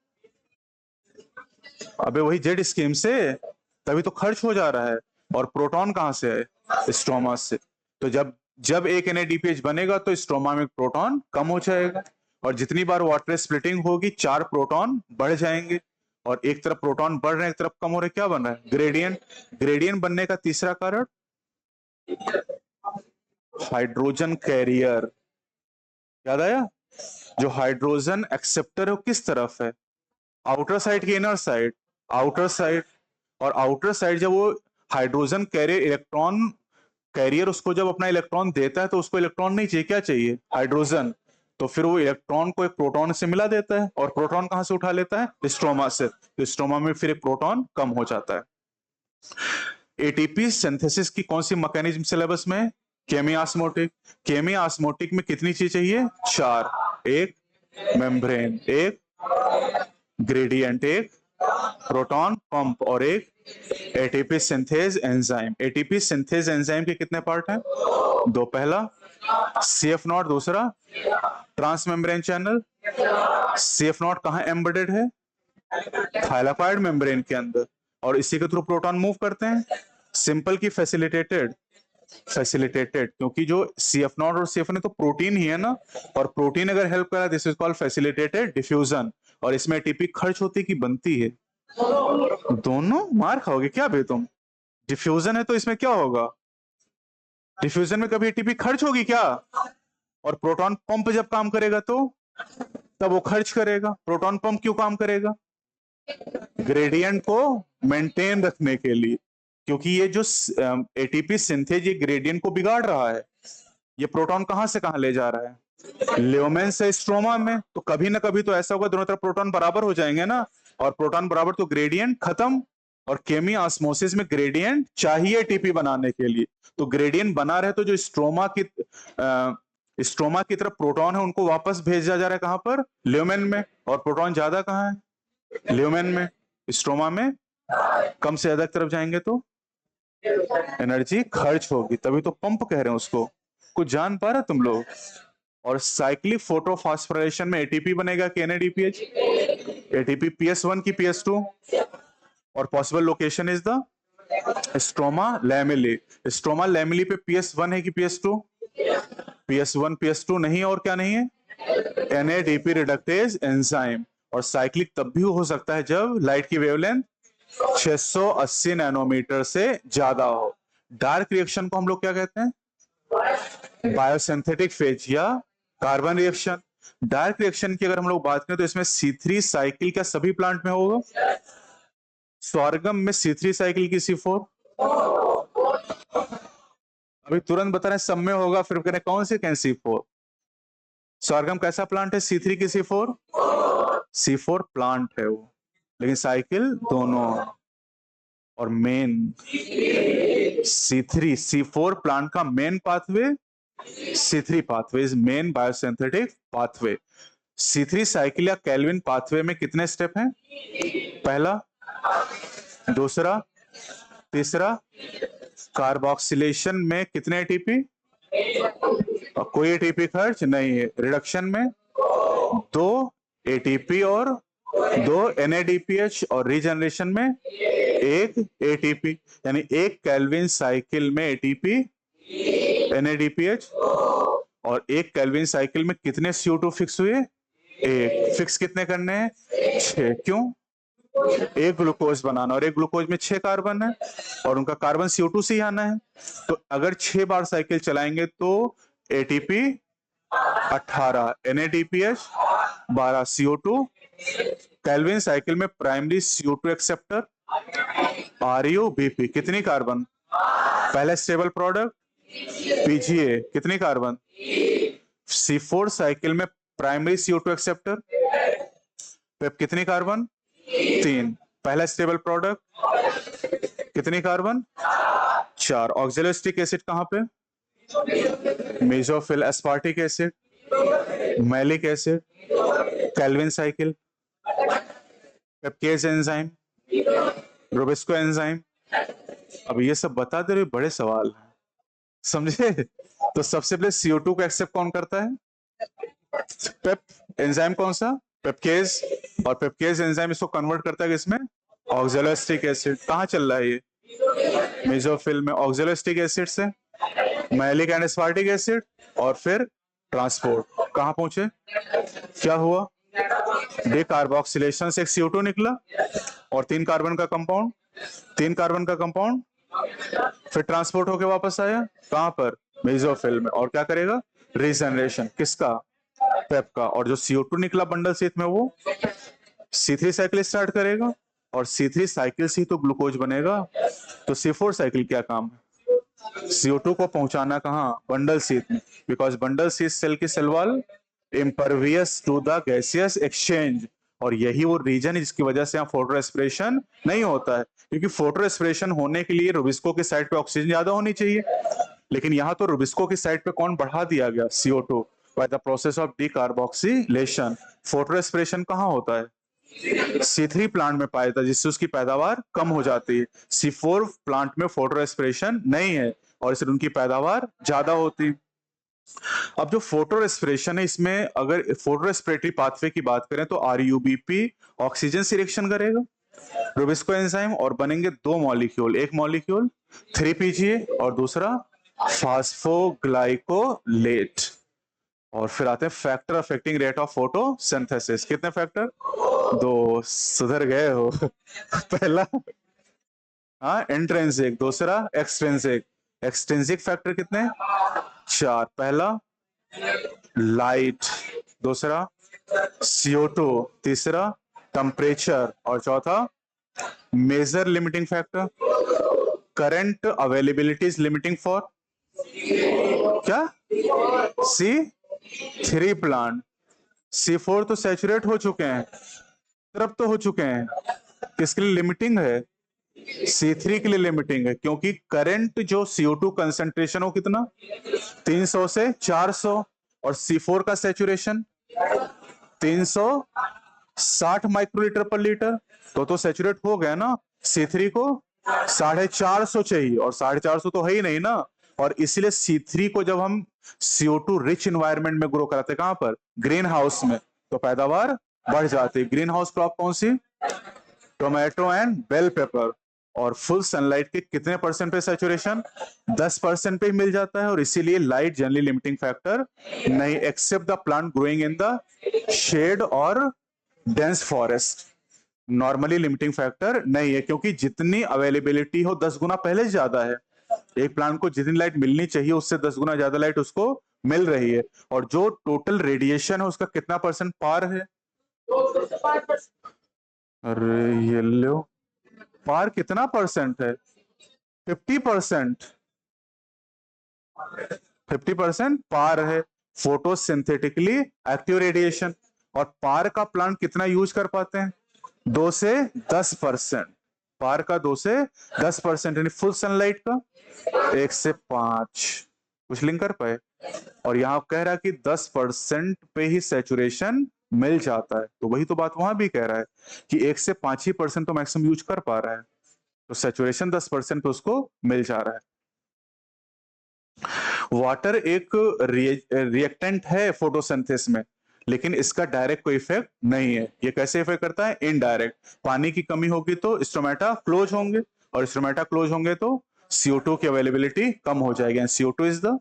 अबे वही जेड स्कीम से, तभी तो खर्च हो जा रहा है. और प्रोटॉन कहां से आए? स्ट्रोमा से. तो जब जब एक NADPH बनेगा तो स्ट्रोमा में प्रोटॉन कम हो जाएगा और जितनी बार वाटर स्प्लिटिंग होगी 4 प्रोटॉन बढ़ जाएंगे. और एक तरफ प्रोटॉन बढ़ रहे हैं, एक तरफ कम हो रहे, क्या बन रहा है? ग्रेडियंट. ग्रेडियंट बनने का तीसरा कारण हाइड्रोजन कैरियर. याद आया? जो हाइड्रोजन एक्सेप्टर है वो किस तरफ है? आउटर साइड की इनर साइड? Outer side. और आउटर साइड जब वो हाइड्रोजन कैरियर इलेक्ट्रॉन कैरियर उसको जब अपना इलेक्ट्रॉन देता है तो उसको इलेक्ट्रॉन नहीं चाहिए, क्या चाहिए? हाइड्रोजन. तो फिर वो इलेक्ट्रॉन को एक प्रोटॉन से मिला देता है और प्रोटॉन कहां से उठा लेता है? स्ट्रोमा से. तो स्ट्रोमा में फिर एक प्रोटॉन कम हो जाता है. एटीपी सिंथेसिस की कौन सी मैकेनिज्म सिलेबस में? केमियास्मोटिक. केमियास्मोटिक में कितनी चीज चाहिए? 4. एक मेम्ब्रेन, एक ग्रेडियंट, एक प्रोटॉन पंप और एक ATP synthase enzyme. ATP synthase enzyme के कितने पार्ट हैं? 2. पहला CF0, दूसरा ट्रांस मेम्ब्रेन चैनल. CF0 कहां एम्बेडेड है? थाइलाकोइड मेम्ब्रेन के अंदर. और इसी के थ्रू प्रोटॉन मूव करते हैं. सिंपल की फैसिलिटेटेड? फैसिलिटेटेड, क्योंकि जो CF0 और CF1 तो प्रोटीन ही है ना. और प्रोटीन अगर हेल्प करा, this is called facilitated diffusion. और इसमें एटीपी खर्च होती की बनती है? दोनों. मार खाओगे क्या बे तुम? डिफ्यूजन है तो इसमें क्या होगा? डिफ्यूजन में कभी एटीपी खर्च होगी क्या? और प्रोटॉन पंप जब काम करेगा तो तब वो खर्च करेगा. प्रोटॉन पंप क्यों काम करेगा? ग्रेडियंट को मेंटेन रखने के लिए. क्योंकि ये जो एटीपी सिंथेज ये ग्रेडियंट को बिगाड़ रहा है. ये प्रोटॉन कहां से कहां ले जा रहा है? ल्यूमेन से स्ट्रोमा में. तो कभी ना कभी तो ऐसा होगा दोनों तरफ प्रोटॉन बराबर हो जाएंगे ना. और प्रोटॉन बराबर तो ग्रेडियंट खत्म. और केमियास्मोसिस में ग्रेडियंट चाहिए एटीपी बनाने के लिए. तो ग्रेडियंट बना रहे तो जो स्ट्रोमा की तरफ प्रोटॉन है उनको वापस भेजा जा रहा है कहां पर? ल्यूमेन में. और प्रोटॉन ज्यादा कहां है? ल्यूमेन में. स्ट्रोमा में कम से ज्यादा की तरफ जाएंगे तो एनर्जी खर्च होगी. तभी तो पंप कह रहे हैं उसको. कुछ जान पा रहे तुम लोग? और साइक्लिक फोटोफॉस्फोराइलेशन में एटीपी बनेगा कि NADPH? एटीपी PS1 की PS2. और possible location is the stroma lamellae. Stroma lamellae पे PS1 है कि PS2? PS1 PS2 नहीं. और क्या नहीं है? NADP reductase enzyme. और साइक्लिक तब भी हो सकता है जब लाइट की वेवलेंथ 680 नैनोमीटर से ज्यादा हो. डार्क रिएक्शन को हम लोग क्या कहते हैं? बायोसिंथेटिक फेज या कार्बन रिएक्शन. डार्क रिएक्शन की अगर हम लोग बात करें तो इसमें C3 साइकिल क्या सभी प्लांट में होगा? स्वर्गम में C3 साइकिल की C4. अभी तुरंत बता रहे सब में होगा, फिर कह रहे कौन से कहें C4. स्वर्गम कैसा प्लांट है? C3 की C4. C4 प्लांट है वो, लेकिन साइकिल दोनों. और मेन C3 C4 प्लांट का main pathway C3 pathway is main biosynthetic pathway. C3 cycle या केल्विन पाथवे में कितने स्टेप हैं? पहला, दूसरा, तीसरा. कार्बोक्सिलेशन में कितने एटीपी? कोई एटीपी खर्च नहीं है. रिडक्शन में 2 एटीपी और 2 NADPH और रीजनरेशन में 1 ATP, यानी 1 केल्विन साइकिल में ATP NADPH और 1 केल्विन साइकिल में कितने CO2 फिक्स हुए? 1। फिक्स कितने करने हैं? 6। क्यों? एक ग्लूकोज बनाना और एक ग्लूकोज में 6 कार्बन है और उनका कार्बन CO2 से ही आना है, तो अगर 6 बार साइकिल चलाएंगे तो ATP 18, NADPH 12, CO2, Calvin cycle में प्राइमरी CO2 एक्सेप्टर RUBP कितनी कार्बन? पहले स्टेबल प्रोडक्ट PGA कितनी कार्बन? C4 साइकिल में प्राइमरी CO2 एक्सेप्टर पेप कितनी कार्बन? 3। पहला स्टेबल प्रोडक्ट कितनी कार्बन? 4। ऑक्जेलोस्टिक एसिड कहां पे? Mesophyll. Aspartic acid, malic acid, Calvin cycle, PEPCase enzyme, rubisco enzyme. अब ये सब बता दे रहे, बड़े सवाल हैं, समझे? तो सबसे पहले CO2 को एक्सेप्ट कौन करता है? पेप एंजाइम कौन सा? पेप्टेज। और पेप्टेज एंजाइम इसको कन्वर्ट करता है किसमें? ऑक्जेलोस्टिक एसिड। कहां चल रहा है ये? मेसोफिल में। ऑक्जेलोस्टिक एसिड से मैलिक एंड एस्पार्टिक एसिड और फिर ट्रांसपोर्ट कहां पहुंचे? क्या हुआ? डिकार्बोक्सिलेशन से एक CO2 निकला और 3 कार्बन का कंपाउंड, 3 कार्बन का कंपाउंड फिर ट्रांसपोर्ट होके वापस आया कहां पर? मेसोफिल में। और क्या करेगा? रीजनरेशन किसका? पेप का। और जो CO2 निकला बंडल से में वो C3 साइकिल स्टार्ट करेगा और C3 साइकिल से ही तो ग्लूकोज बनेगा। तो C4 साइकिल क्या काम है? CO2 को पहुंचाना कहां? बंडल सीथ में, बिकॉज बंडल सीथ सेल की cell wall impervious to the gaseous exchange, और यही वो रीजन है जिसकी वजह से यहाँ फोटो रेस्पिरेशन नहीं होता है, क्योंकि फोटो रेस्पिरेशन होने के लिए रुबिस्को की साइड पे ऑक्सीजन ज्यादा होनी चाहिए, लेकिन यहाँ तो रुबिस्को की साइड पे कौन बढ़ा दिया गया? CO2 by the process of decarboxylation. Photo respiration कहाँ होता है? C3 प्लांट में पाया जाता है, जिससे उसकी पैदावार कम हो जाती है। C4 प्लांट में फोटो रेस्पिरेशन नहीं है और इससे उनकी पैदावार ज्यादा होती है। अब जो फोटो रेस्पिरेशन है, इसमें अगर फोटो रेस्पिरेटरी पाथवे की बात करें तो RUBP ऑक्सीजन से रिएक्शन करेगा रुबिस्को एंजाइम और बनेंगे 2 मॉलिक्यूल, एक मॉलिक्यूल 3PGA और दूसरा फास्फोग्लाइकोलेट। और फिर आते हैं factor affecting rate of photosynthesis. कितने फैक्टर? 2। सुधर गए हो। पहला हाँ इंट्रिंसिक, दूसरा एक्सट्रिंसिक। एक्सट्रिंसिक फैक्टर कितने? 4। पहला लाइट, दूसरा CO2, तीसरा टेम्परेचर और चौथा major limiting factor. Current availability is limiting for क्या? C3 plant. C4 तो सैचुरेट हो चुके हैं, तरफ तो हो चुके हैं, किसके लिए लिमिटिंग है? C3 के लिए लिमिटिंग है, क्योंकि करंट जो CO2 कंसंट्रेशन हो कितना? 300 से 400 और C4 का सैचुरेशन 360 माइक्रोलीटर पर लीटर, तो सैचुरेट हो गया ना। C3 को 450 चाहिए और 450 तो है ही नहीं ना, और इसीलिए C3 को जब हम CO2 रिच एनवायरनमेंट में ग्रो कराते, कहां पर? ग्रीन हाउस में, तो पैदावार बढ़ जाती है। ग्रीन हाउस क्रॉप कौन सी? Tomato and bell pepper. और फुल सनलाइट के कितने परसेंट पे सैचुरेशन? 10% पे ही मिल जाता है, और इसीलिए लाइट जनरली लिमिटिंग फैक्टर नहीं, except the plant growing in the shade और dense forest. Normally limiting factor नहीं है, क्योंकि जितनी अवेलेबिलिटी हो 10 गुना पहले ज्यादा है। एक प्लांट को जितनी लाइट मिलनी चाहिए उससे 10 गुना ज्यादा लाइट उसको मिल रही है। और जो टोटल रेडिएशन है उसका कितना परसेंट पार है? अरे ये लो, पार कितना परसेंट है? 50%। 50% पार है फोटोसिंथेटिकली एक्टिव रेडिएशन। और पार का प्लांट कितना यूज कर पाते हैं? 2 से 10%। पार का 2 से 10%, यानी फुल सनलाइट का 1 से 5। कुछ लिंक कर पाए? और यहां कह रहा है कि 10% पे ही सैचुरेशन मिल जाता है, तो वही तो बात वहां भी कह रहा है कि 1 से 5 ही परसेंट तो मैक्सिमम यूज कर पा रहा है, तो सैचुरेशन 10% पे उसको मिल जा रहा है। वाटर एक रिएक्टेंट है फोटोसिंथेसिस में, लेकिन इसका डायरेक्ट कोई इफेक्ट नहीं है। ये कैसे इफेक्ट करता है? इनडायरेक्ट। पानी की कमी होगी तो स्टोमेटा क्लोज होंगे, और स्टोमेटा क्लोज होंगे तो CO2 की अवेलेबिलिटी कम हो जाएगी। And CO2 is the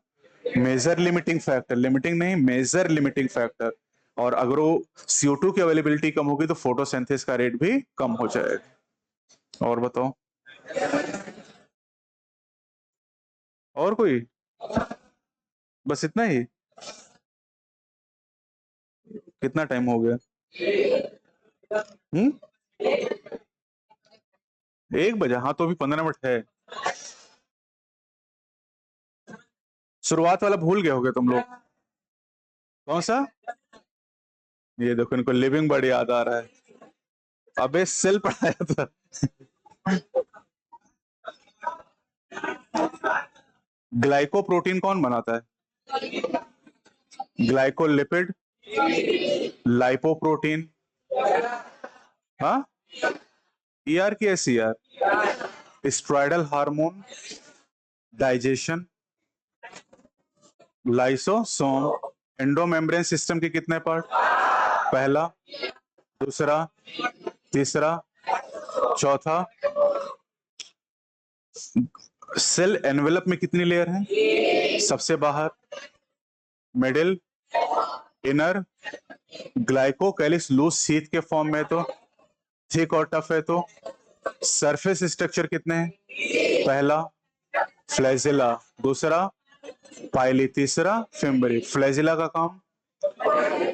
major limiting factor, limiting नहीं, मेजर लिमिटिंग फैक्टर। और अगर वो CO2 की अवेलेबिलिटी कम होगी तो फोटोसिंथेसिस का रेट भी कम हो जाएगा। और बताओ, और कोई? बस इतना ही? कितना टाइम हो गया? 1 बजे? हाँ, तो अभी 15 मिनट है। शुरुआत वाला भूल गए होगे तुम लोग? कौन सा? ये देखो, इनको लिविंग बर्ड याद आ रहा है। अबे सेल पढ़ाया था। ग्लाइकोप्रोटीन कौन बनाता है? Glycolipid, lipoprotein. हाँ, ER की SER? Steroidal hormone, digestion, lysosome. Endomembrane system के कितने पार्ट? पहला, दूसरा, तीसरा, चौथा। सेल एनवेलप में कितनी लेयर है? सबसे बाहर, middle, inner. Glycocalyx loose sheet के फॉर्म में तो थिक और टफ है तो सरफेस स्ट्रक्चर कितने हैं? पहला, फ्लैजिला, दूसरा, पाइली, तीसरा, फिम्बरी। फ्लैजिला का काम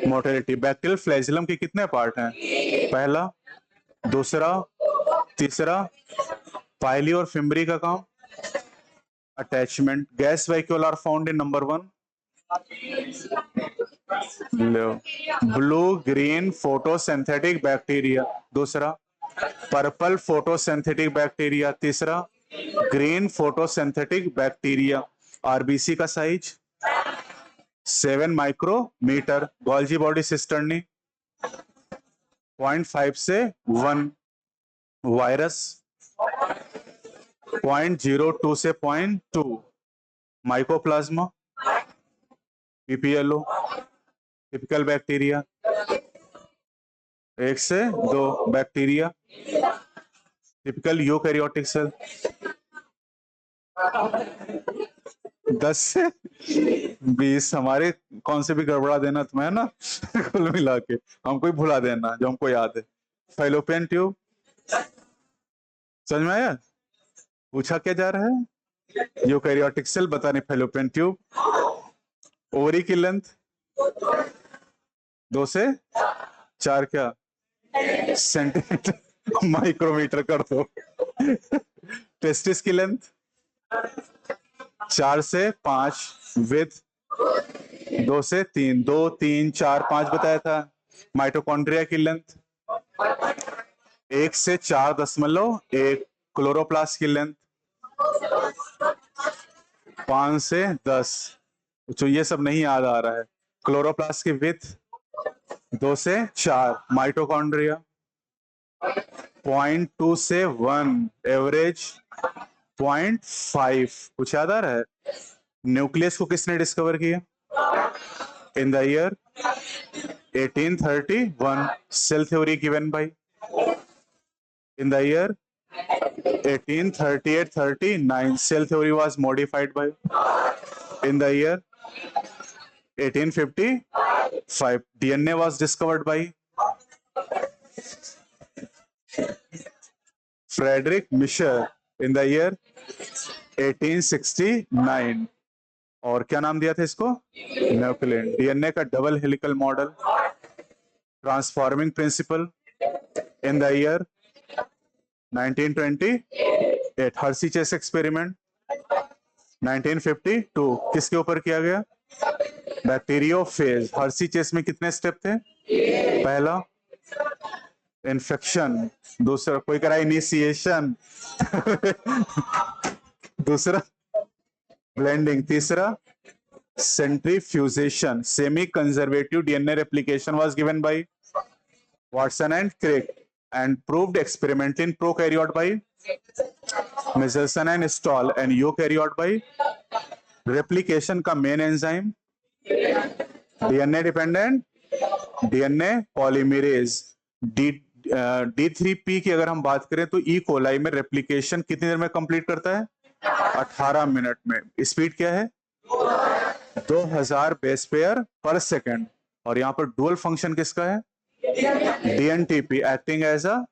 मोटिलिटी। बैक्टीरियल फ्लैजिलम के कितने पार्ट हैं? पहला, दूसरा, तीसरा। पाइली और फिम्बरी का काम attachment. Gas vacuole are found in number 1। Blue green photosynthetic bacteria, दूसरा। पर्पल फोटोसिंथेटिक बैक्टीरिया, तीसरा। Green photosynthetic bacteria. RBC का size 7 micrometre. Golgi body cisternae 0.5 से 1। वायरस 0.02 से 0.2। Mycoplasma, PPLO। टिपिकल बैक्टीरिया 1 से 2 बैक्टीरिया। टिपिकल यूकैरियोटिक सेल 10 से 20। हमारे कौन से भी गड़बड़ा देना तुम्हें ना। कुल मिला के हमको ही भुला देना जो हमको याद है। फैलोपियन ट्यूब, समझ में आया? पूछा क्या जा रहा है? यूकैरियोटिक सेल बताने फैलोपियन ट्यूब। ओवरी की लेंथ 2 से 4 क्या सेंटीमीटर? माइक्रोमीटर कर दो। टेस्टिस की लेंथ 4 से 5। विथ 2 से 3। 2, 3, 4, 5 बताया था। माइटोकॉन्ड्रिया की लेंथ 1 से 4.1। क्लोरोप्लास्ट की लेंथ 5 से 10। तो ये सब नहीं याद आ रहा है। क्लोरोप्लास्ट की विथ 2 से 4। माइटोकॉन्ड्रिया 0.2 से 1। एवरेज 0.5। कुछ याद आ रहा है? न्यूक्लियस को किसने डिस्कवर किया? In the year 1831। Cell theory given by in the year 1838-39. Cell theory was modified by in the year 1855. DNA was discovered by Frederick Micher in the year 1869. और क्या नाम दिया था इसको? न्यूक्लियन। DNA का double helical model, transforming principle in the year 1928। Hershey chess experiment 1952। किसके ऊपर किया गया? बैक्टीरियोफेज। हर्सी चेस में कितने स्टेप थे? पहला, इन्फेक्शन। दूसरा, कोई करा इनिशिएशन। दूसरा, ब्लेंडिंग। तीसरा, centrifugation. Semi conservative DNA replication was given by Watson and Crick and proved experimentally in prokaryote by Michelson and Stoll and eukaryote by replication का main enzyme DNA dependent DNA polymerase. D3P की अगर हम बात करें तो E coli में replication कितनी देर में कंप्लीट करता है? 18 मिनट में। स्पीड क्या है? 2000 बेस पेयर पर सेकेंड। और यहां पर डुअल फंक्शन किसका है? DNTP, acting as a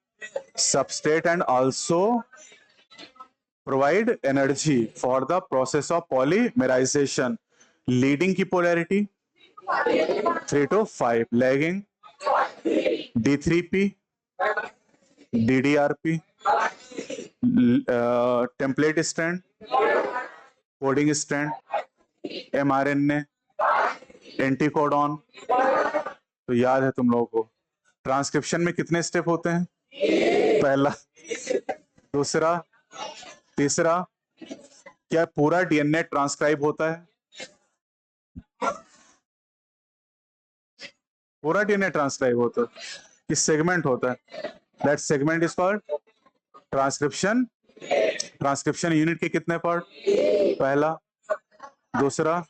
substrate and also provide energy for the process of polymerisation. Leading की polarity 3 to 5, lagging D3P, DDRP, template strand, coding strand, mRNA, anticodon. तो याद है तुम लोगों को ट्रांसक्रिप्शन में कितने स्टेप होते हैं? पहला, दूसरा, तीसरा। क्या पूरा डीएनए ट्रांसक्राइब होता है? पूरा डीएनए ट्रांसक्राइब होता है कि सेगमेंट होता है? That segment is called transcription. Transcription unit के कितने पार्ट? पहला, दूसरा,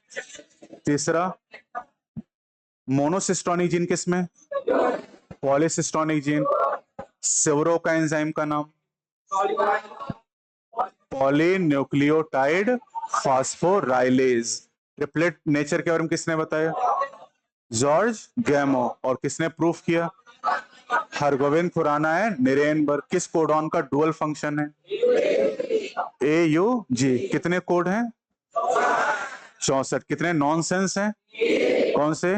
तीसरा। मोनोसिस्टोनिक जीन किसमें? पॉलीसिस्टोनिक जीन। सेवरो का एंजाइम का नाम? पॉलीन्यूक्लियोटाइड फास्फोराइलेज। ट्रिपलेट नेचर के बारे में किसने बताया? जॉर्ज गैमो। और किसने प्रूफ किया? हरगोविंद खुराना है, निरेनबर्ग। किस कोडॉन का डुअल फंक्शन है? AUG। कितने कोड हैं? 64। कितने नॉनसेंस हैं? कौन से?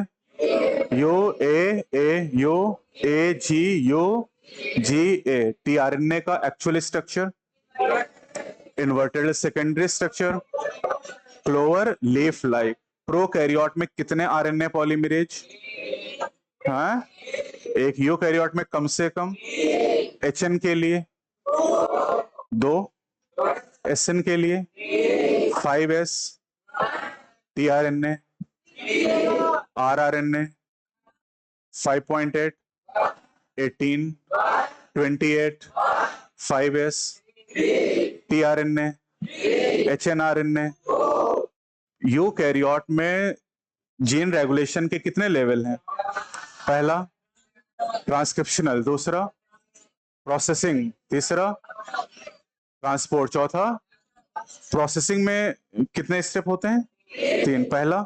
UAA, UAG, UGA। टीआरएनए का actual structure? Inverted secondary structure, clover leaf like. Prokaryote में कितने आरएनए पॉलीमरेज? हाँ, एक यूकैरियोट में कम से कम। HN के लिए 2, SN के लिए 5S, tRNA, rRNA 5.8, 18, 28, 5S, tRNA, HNRNA। Eukaryote में जीन रेगुलेशन के कितने लेवल हैं? पहला ट्रांसक्रिप्शनल, दूसरा प्रोसेसिंग, तीसरा ट्रांसपोर्ट, चौथा प्रोसेसिंग में कितने स्टेप होते हैं? 3। पहला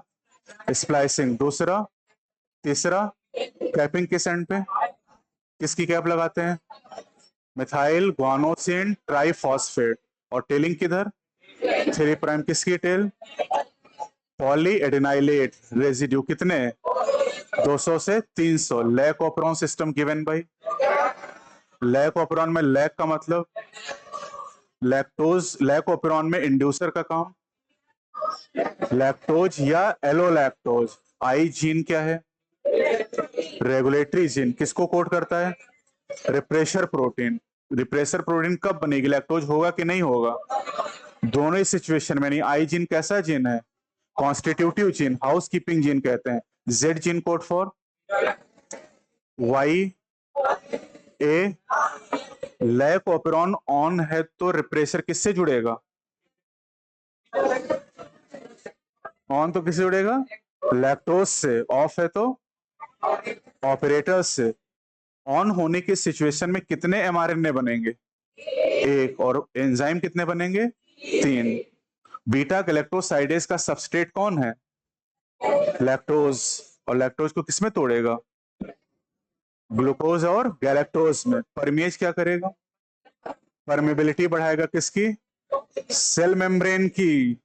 स्प्लाइसिंग, दूसरा, तीसरा कैपिंग। किस एंड पे किसकी कैप लगाते हैं? Methyl guanosine triphosphate. और टेलिंग किधर? 3 प्राइम। किसकी टेल? Poly एडेनाइलेट residue. कितने? 200 से 300। Lac operon system given by? Lac operon में लैक का मतलब लैक्टोज। लैक ऑपरॉन में इंड्यूसर का काम लैक्टोज या एलोलैक्टोज। आई जीन क्या है? Regulatory gene. किसको कोड करता है? Refresher protein. रिप्रेशर प्रोटीन कब बनेगी? लैक्टोज होगा कि नहीं होगा? दोनों ही सिचुएशन में नहीं। आई जीन कैसा जीन है? Constitutive gene, housekeeping gene कहते हैं। Z gene code for Y A. Lac operon on है तो रिप्रेशर किससे जुड़ेगा? ऑन तो किससे जुड़ेगा? लैक्टोज से। ऑफ है तो ऑपरेटर से। ऑन होने की सिचुएशन में कितने mRNA बनेंगे? 1। और एंजाइम कितने बनेंगे? 3। बीटा गैलेक्टोसाइडेज का सबस्ट्रेट कौन है? लैक्टोज। और लैक्टोज को किसमें तोड़ेगा? ग्लूकोज और गैलेक्टोज में। परमेज क्या करेगा? परमेबिलिटी बढ़ाएगा। किसकी? सेल मेम्ब्रेन की।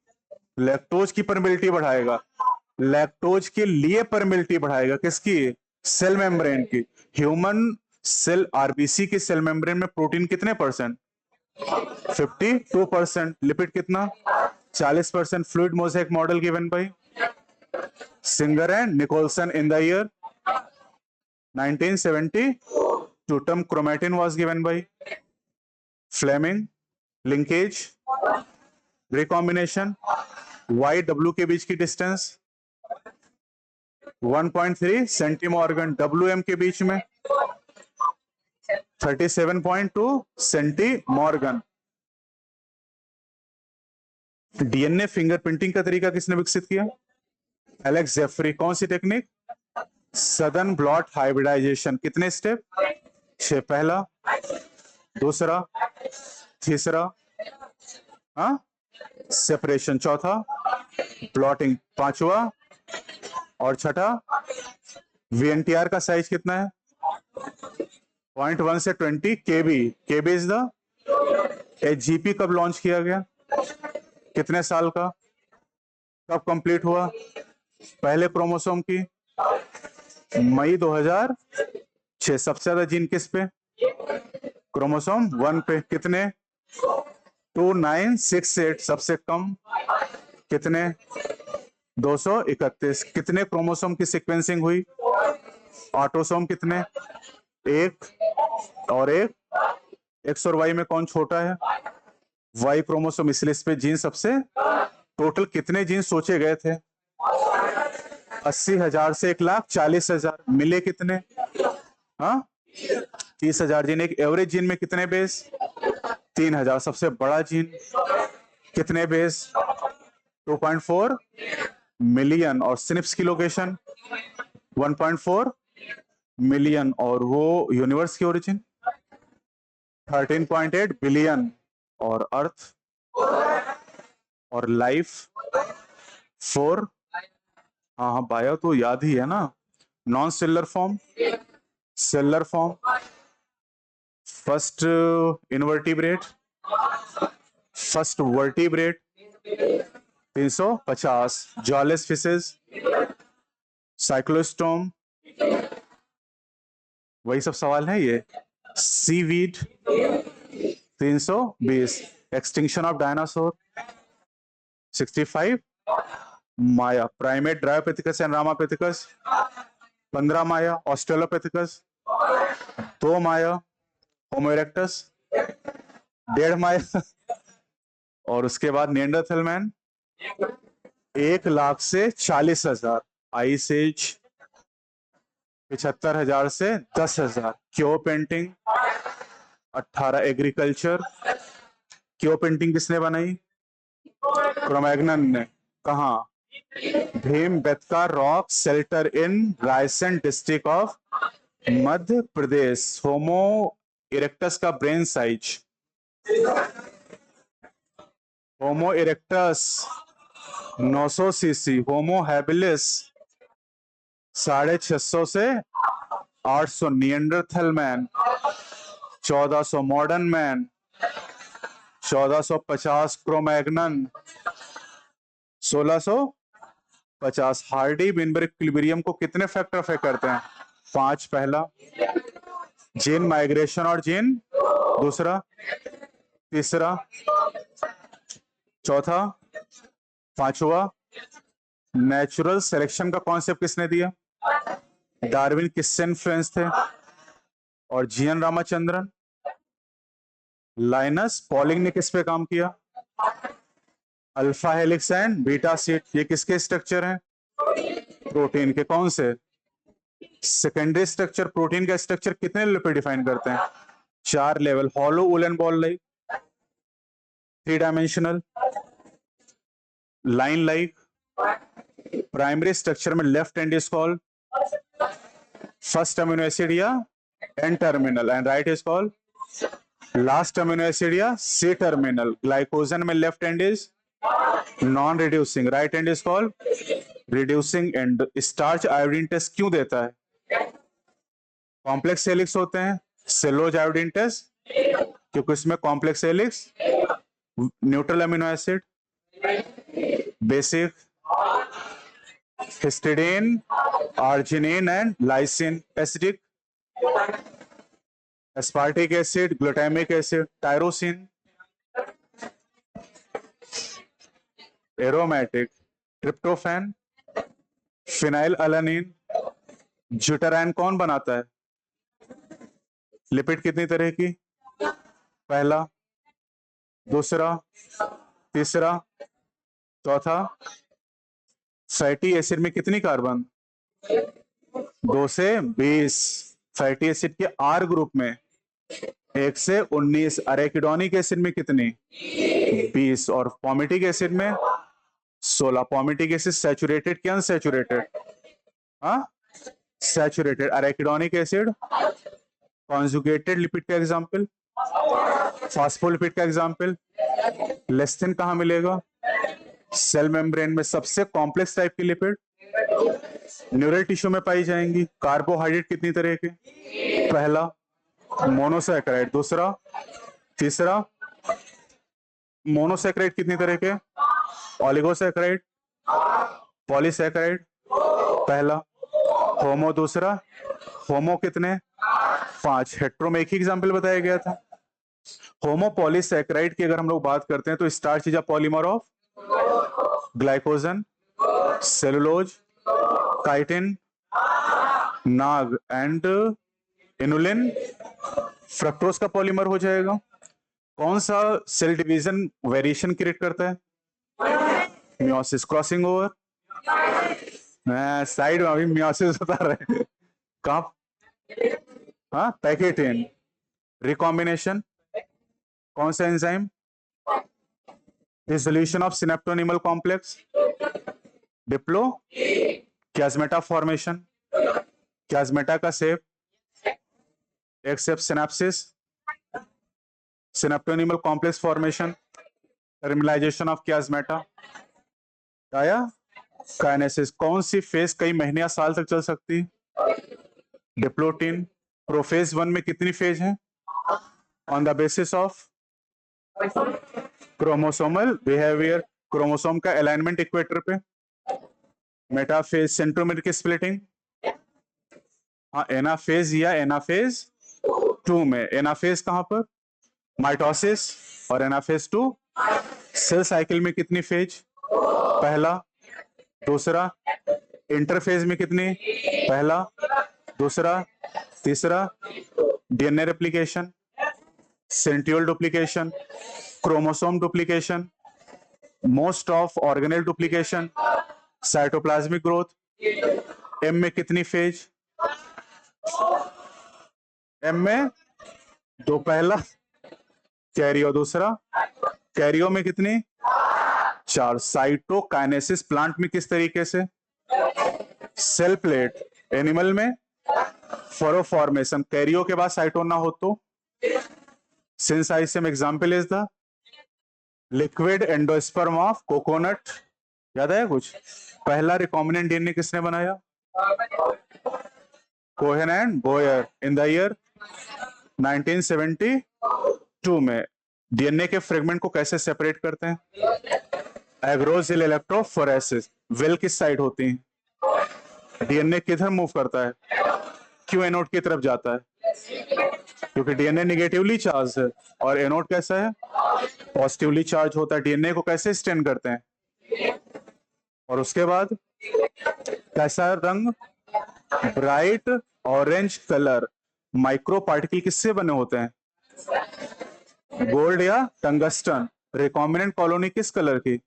लैक्टोज की परमेबिलिटी बढ़ाएगा। लैक्टोज के लिए परमेबिलिटी बढ़ाएगा। किसकी? सेल मेम्ब्रेन की। ह्यूमन सेल आरबीसी के सेल मेम्ब्रेन में प्रोटीन कितने परसेंट? 52%। लिपिड कितना? 40%। Fluid mosaic model given by Singer and Nicolson in the year 1970। Term chromatin was given by Flemming. Linkage, recombination, Y W के बीच की distance 1.3 सेंटीमॉर्गन। WM के बीच में 37.2 सेंटीमॉर्गन। DNA fingerprinting का तरीका किसने विकसित किया? Alex Jeffrey. कौन सी टेक्निक? सदर्न ब्लॉट हाइब्रिडाइजेशन कितने स्टेप? 6। पहला, दूसरा, तीसरा, हाँ, सेपरेशन चौथा, प्लॉटिंग पांचवा, और छठा, वीएनटीआर का साइज कितना है? 0.1 से 20 केबी। केबी इज द एचजीपी। कब लॉन्च किया गया? कितने साल का? कब कंप्लीट हुआ? पहले क्रोमोसोम की मई 2006। सबसे ज्यादा जीन किस पे? क्रोमोसोम 1 पे। कितने? 2968। सबसे कम कितने? 231। कितने क्रोमोसोम की सीक्वेंसिंग हुई? ऑटोसोम कितने? एक और एक। एक्स और वाई में कौन छोटा है? Y chromosome. इसलिए इस पे जीन सबसे। टोटल कितने जीन सोचे गए थे? 80,000 से 1,40,000। मिले कितने? हाँ, 30,000 जीन। एक एवरेज जीन में कितने बेस? 3,000। सबसे बड़ा जीन कितने बेस? 2.4 मिलियन। और सिनिप्स की लोकेशन 1.4 मिलियन। और वो यूनिवर्स की ओरिजिन 13.8 बिलियन। और अर्थ और लाइफ 4। हाँ हाँ, बायो तो याद ही है ना। Non cellular form, cellular form, first invertebrate, first vertebrate 350, jawless fishes, cyclostome, वही सब सवाल है ये। Seaweed 320, extinction of dinosaur 65, MYA primate Dryopithecus and Ramapithecus 15 MYA, Australopithecus 2 MYA, Homo erectus 1.5 MYA, और उसके बाद निएंडरथल मैन 1,00,000 से 40,000, आइस एज 75,000 से 10,000, क्यो पेंटिंग 18, एग्रीकल्चर। क्यो पेंटिंग किसने बनाई? क्रोमैग्नन ने। कहा? Bhimbetka rock shelter in Raisen district of Madhya Pradesh. Homo erectus का brain size, Homo erectus 900 CC, Homo habilis 650 से 800, Neanderthal man 1400, modern man 1450, Cro Magnon 1650। Hardy Weinberg equilibrium को कितने फैक्टर अफेक्ट करते हैं? 5। पहला, जीन माइग्रेशन और जीन दूसरा, तीसरा, चौथा, पांचवा। नेचुरल सिलेक्शन का कॉन्सेप्ट किसने दिया? डार्विन। किससे इन्फ्लुएंस थे? और जीएन रामाचंद्रन। लाइनस पॉलिंग ने किस पे काम किया? Alpha helix and beta sheet. ये किसके स्ट्रक्चर हैं? प्रोटीन के। कौन से? Secondary structure. प्रोटीन का स्ट्रक्चर कितने लेवल पे डिफाइन करते हैं? 4 level. Hollow woollen ball like, 3 dimensional, line like. Primary structure में left end is called first amino acid या N terminal, and right is called last amino acid या C terminal. Glycogen में left end is non reducing, right and is called reducing end. Starch iodine test क्यों देता है? Complex helix होते हैं। सेलोज iodine test क्योंकि इसमें complex helix, neutral amino acid, basic, histidine, arginine and lysine, acidic, aspartic acid, glutamic acid, tyrosine, aromatic, tryptophan, phenyl alanine. ज्यूटाराइन कौन बनाता है? लिपिड कितनी तरह की? पहला, दूसरा, तीसरा, चौथा। फैटी एसिड में कितनी कार्बन? 2 से 20। फैटी एसिड के आर ग्रुप में 1 से 19। अरेकिडोनिक एसिड में कितनी? 20। और पॉमिटिक एसिड में 16। पॉमिटिक एसिड सैचुरेटेड क्या अनसैचुरेटेड? हाँ, saturated. Arachidonic acid, conjugated lipid का एग्जाम्पल, फॉस्फोलिपिड का एग्जाम्पल। लेस्थिन कहाँ मिलेगा? सेल मेम्ब्रेन में। सबसे कॉम्प्लेक्स टाइप की लिपिड न्यूरल टिश्यू में पाई जाएंगी। कार्बोहाइड्रेट कितनी तरह के? पहला मोनोसैकेराइड, दूसरा, तीसरा। मोनोसैकेराइड कितनी तरह के? Oligosaccharide, polysaccharide. पहला होमो, दूसरा होमो कितने? 5। हेट्रो में एक ही एग्जाम्पल बताया गया था। होमो पॉलीसैकेराइड की अगर हम लोग बात करते हैं तो starch is a polymer of glycogen, cellulose, chitin, Nag and inulin. Fructose का पॉलीमर हो जाएगा। कौन सा सेल डिवीजन वेरिएशन क्रिएट करता है? मियोसिस। क्रॉसिंग ओवर, साइड में अभी मियोसिस बता रहे हैं। कहाँ? हाँ, पैकेटिन। रिकॉम्बिनेशन, कौन सा enzyme? Dissolution of synaptonemal complex, diplo. Chiasmata formation, chiasmata का shape X shape. Synapsis, synaptonemal complex formation, terminalisation of chiasmata. आया? काइनेसिस। कौन सी फेज कई महीने या साल तक चल सकती? डिप्लोटिन। प्रोफेज 1 में कितनी फेज है? On the basis of chromosomal behaviour, chromosome का अलाइनमेंट इक्वेटर पे। मेटाफेज, सेंट्रोमेर की स्प्लिटिंग। हाँ, एनाफेज या एनाफेज 2 में। एनाफेज कहां पर? माइटोसिस। और एनाफेज 2 सेल साइकिल में कितनी फेज? पहला, दूसरा। इंटरफेज में कितनी? पहला, दूसरा, तीसरा। DNA replication, centriole duplication, chromosome duplication, most of organelle duplication, cytoplasmic growth. M में कितनी फेज? एम में 2, पहला। कैरियो, दूसरा। कैरियो में कितनी? 4। साइटोकाइनेसिस प्लांट में किस तरीके से? Cell plate. एनिमल में फरो फॉर्मेशन। कैरियो के बाद साइटोन ना हो तो? Syncytium. Example is the liquid endosperm of coconut. याद आया कुछ? पहला रिकॉम्बिनेंट डीएनए किसने बनाया? Cohen and Boyer in the year 1972 में। डीएनए के फ्रेगमेंट को कैसे सेपरेट करते हैं? एग्रोजिल इलेक्ट्रोफोरेसिस। वेल किस साइड होती है? डीएनए किधर मूव करता है? क्यों एनोड की तरफ जाता है? क्योंकि डीएनए निगेटिवली चार्ज है और एनोड कैसा है? पॉजिटिवली चार्ज होता है। डीएनए को कैसे स्टेन करते हैं? और उसके बाद कैसा रंग? Bright orange colour. Micro particle किससे बने होते हैं? गोल्ड या टंगस्टन। रिकॉम्बिनेंट कॉलोनी किस कलर की?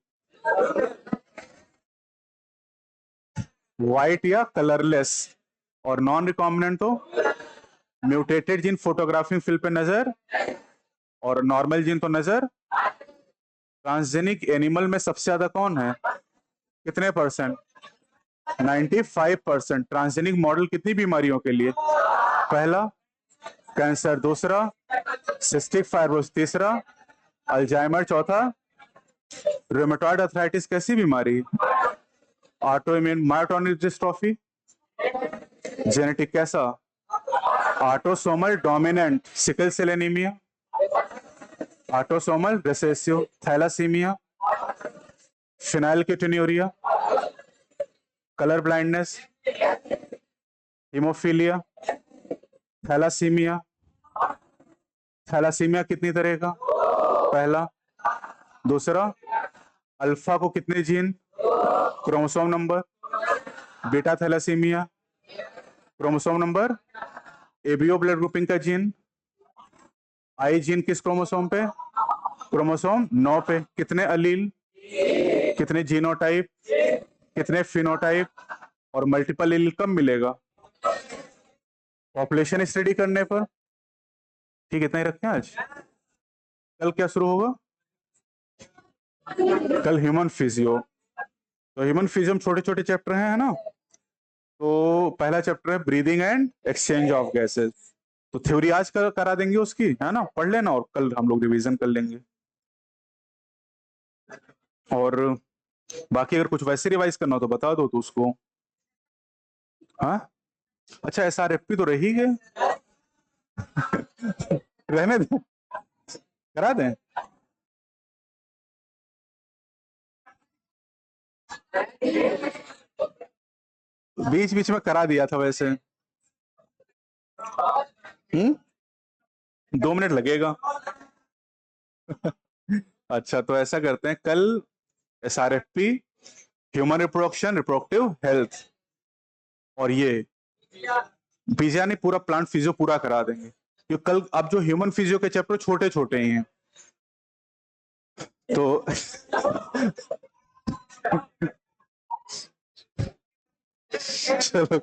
व्हाइट या कलरलेस। और नॉन रिकॉम्बिनेंट तो म्यूटेटेड जीन फोटोग्राफिंग फिल्म पे नजर और नॉर्मल जीन तो नजर। ट्रांसजेनिक एनिमल में सबसे ज्यादा कौन है? कितने परसेंट? 95%। ट्रांसजेनिक मॉडल कितनी बीमारियों के लिए? पहला, कैंसर। दूसरा, सिस्टिक फाइब्रोसिस। तीसरा, अल्जाइमर। चौथा, रूमेटॉइड अर्थराइटिस। कैसी बीमारी? Auto immune myotonic dystrophy. Genetic कैसा? Autosomal dominant sickle cell anaemia, autosomal recessive thalassaemia, phenylketonuria, colour blindness, haemophilia, thalassaemia. Thalassaemia कितनी तरह का? पहला, दूसरा। अल्फा को कितने gene? Chromosome number. Beta thalassaemia chromosome number. ABO blood grouping का जीन। आई जीन किस क्रोमोसोम पे? क्रोमोसोम 9 पे। कितने अलील? कितने जीनोटाइप? कितने फिनोटाइप? और मल्टीपल एलील कब मिलेगा? पॉपुलेशन स्टडी करने पर। ठीक, इतना ही रखें आज। कल क्या शुरू होगा? कल ह्यूमन फिजियो। तो ह्यूमन फिजियो में छोटे छोटे चैप्टर हैं, है ना? तो पहला चैप्टर है breathing and exchange of gases. तो थ्योरी आज करा देंगे उसकी, है ना, पढ़ लेना और कल हम लोग रिवीजन कर लेंगे। और बाकी अगर कुछ वैसे रिवाइज करना हो तो बता दो तो उसको। हाँ, अच्छा SRFP तो रही है। रहने दें, करा दें। बीच बीच में करा दिया था वैसे। 2 मिनट लगेगा। अच्छा तो ऐसा करते हैं, कल SRFP, human reproduction, reproductive health, और ये बीजा ने पूरा प्लांट फिजियो पूरा करा देंगे, क्योंकि कल अब जो ह्यूमन फिजियो के चैप्टर छोटे छोटे ही हैं तो चलो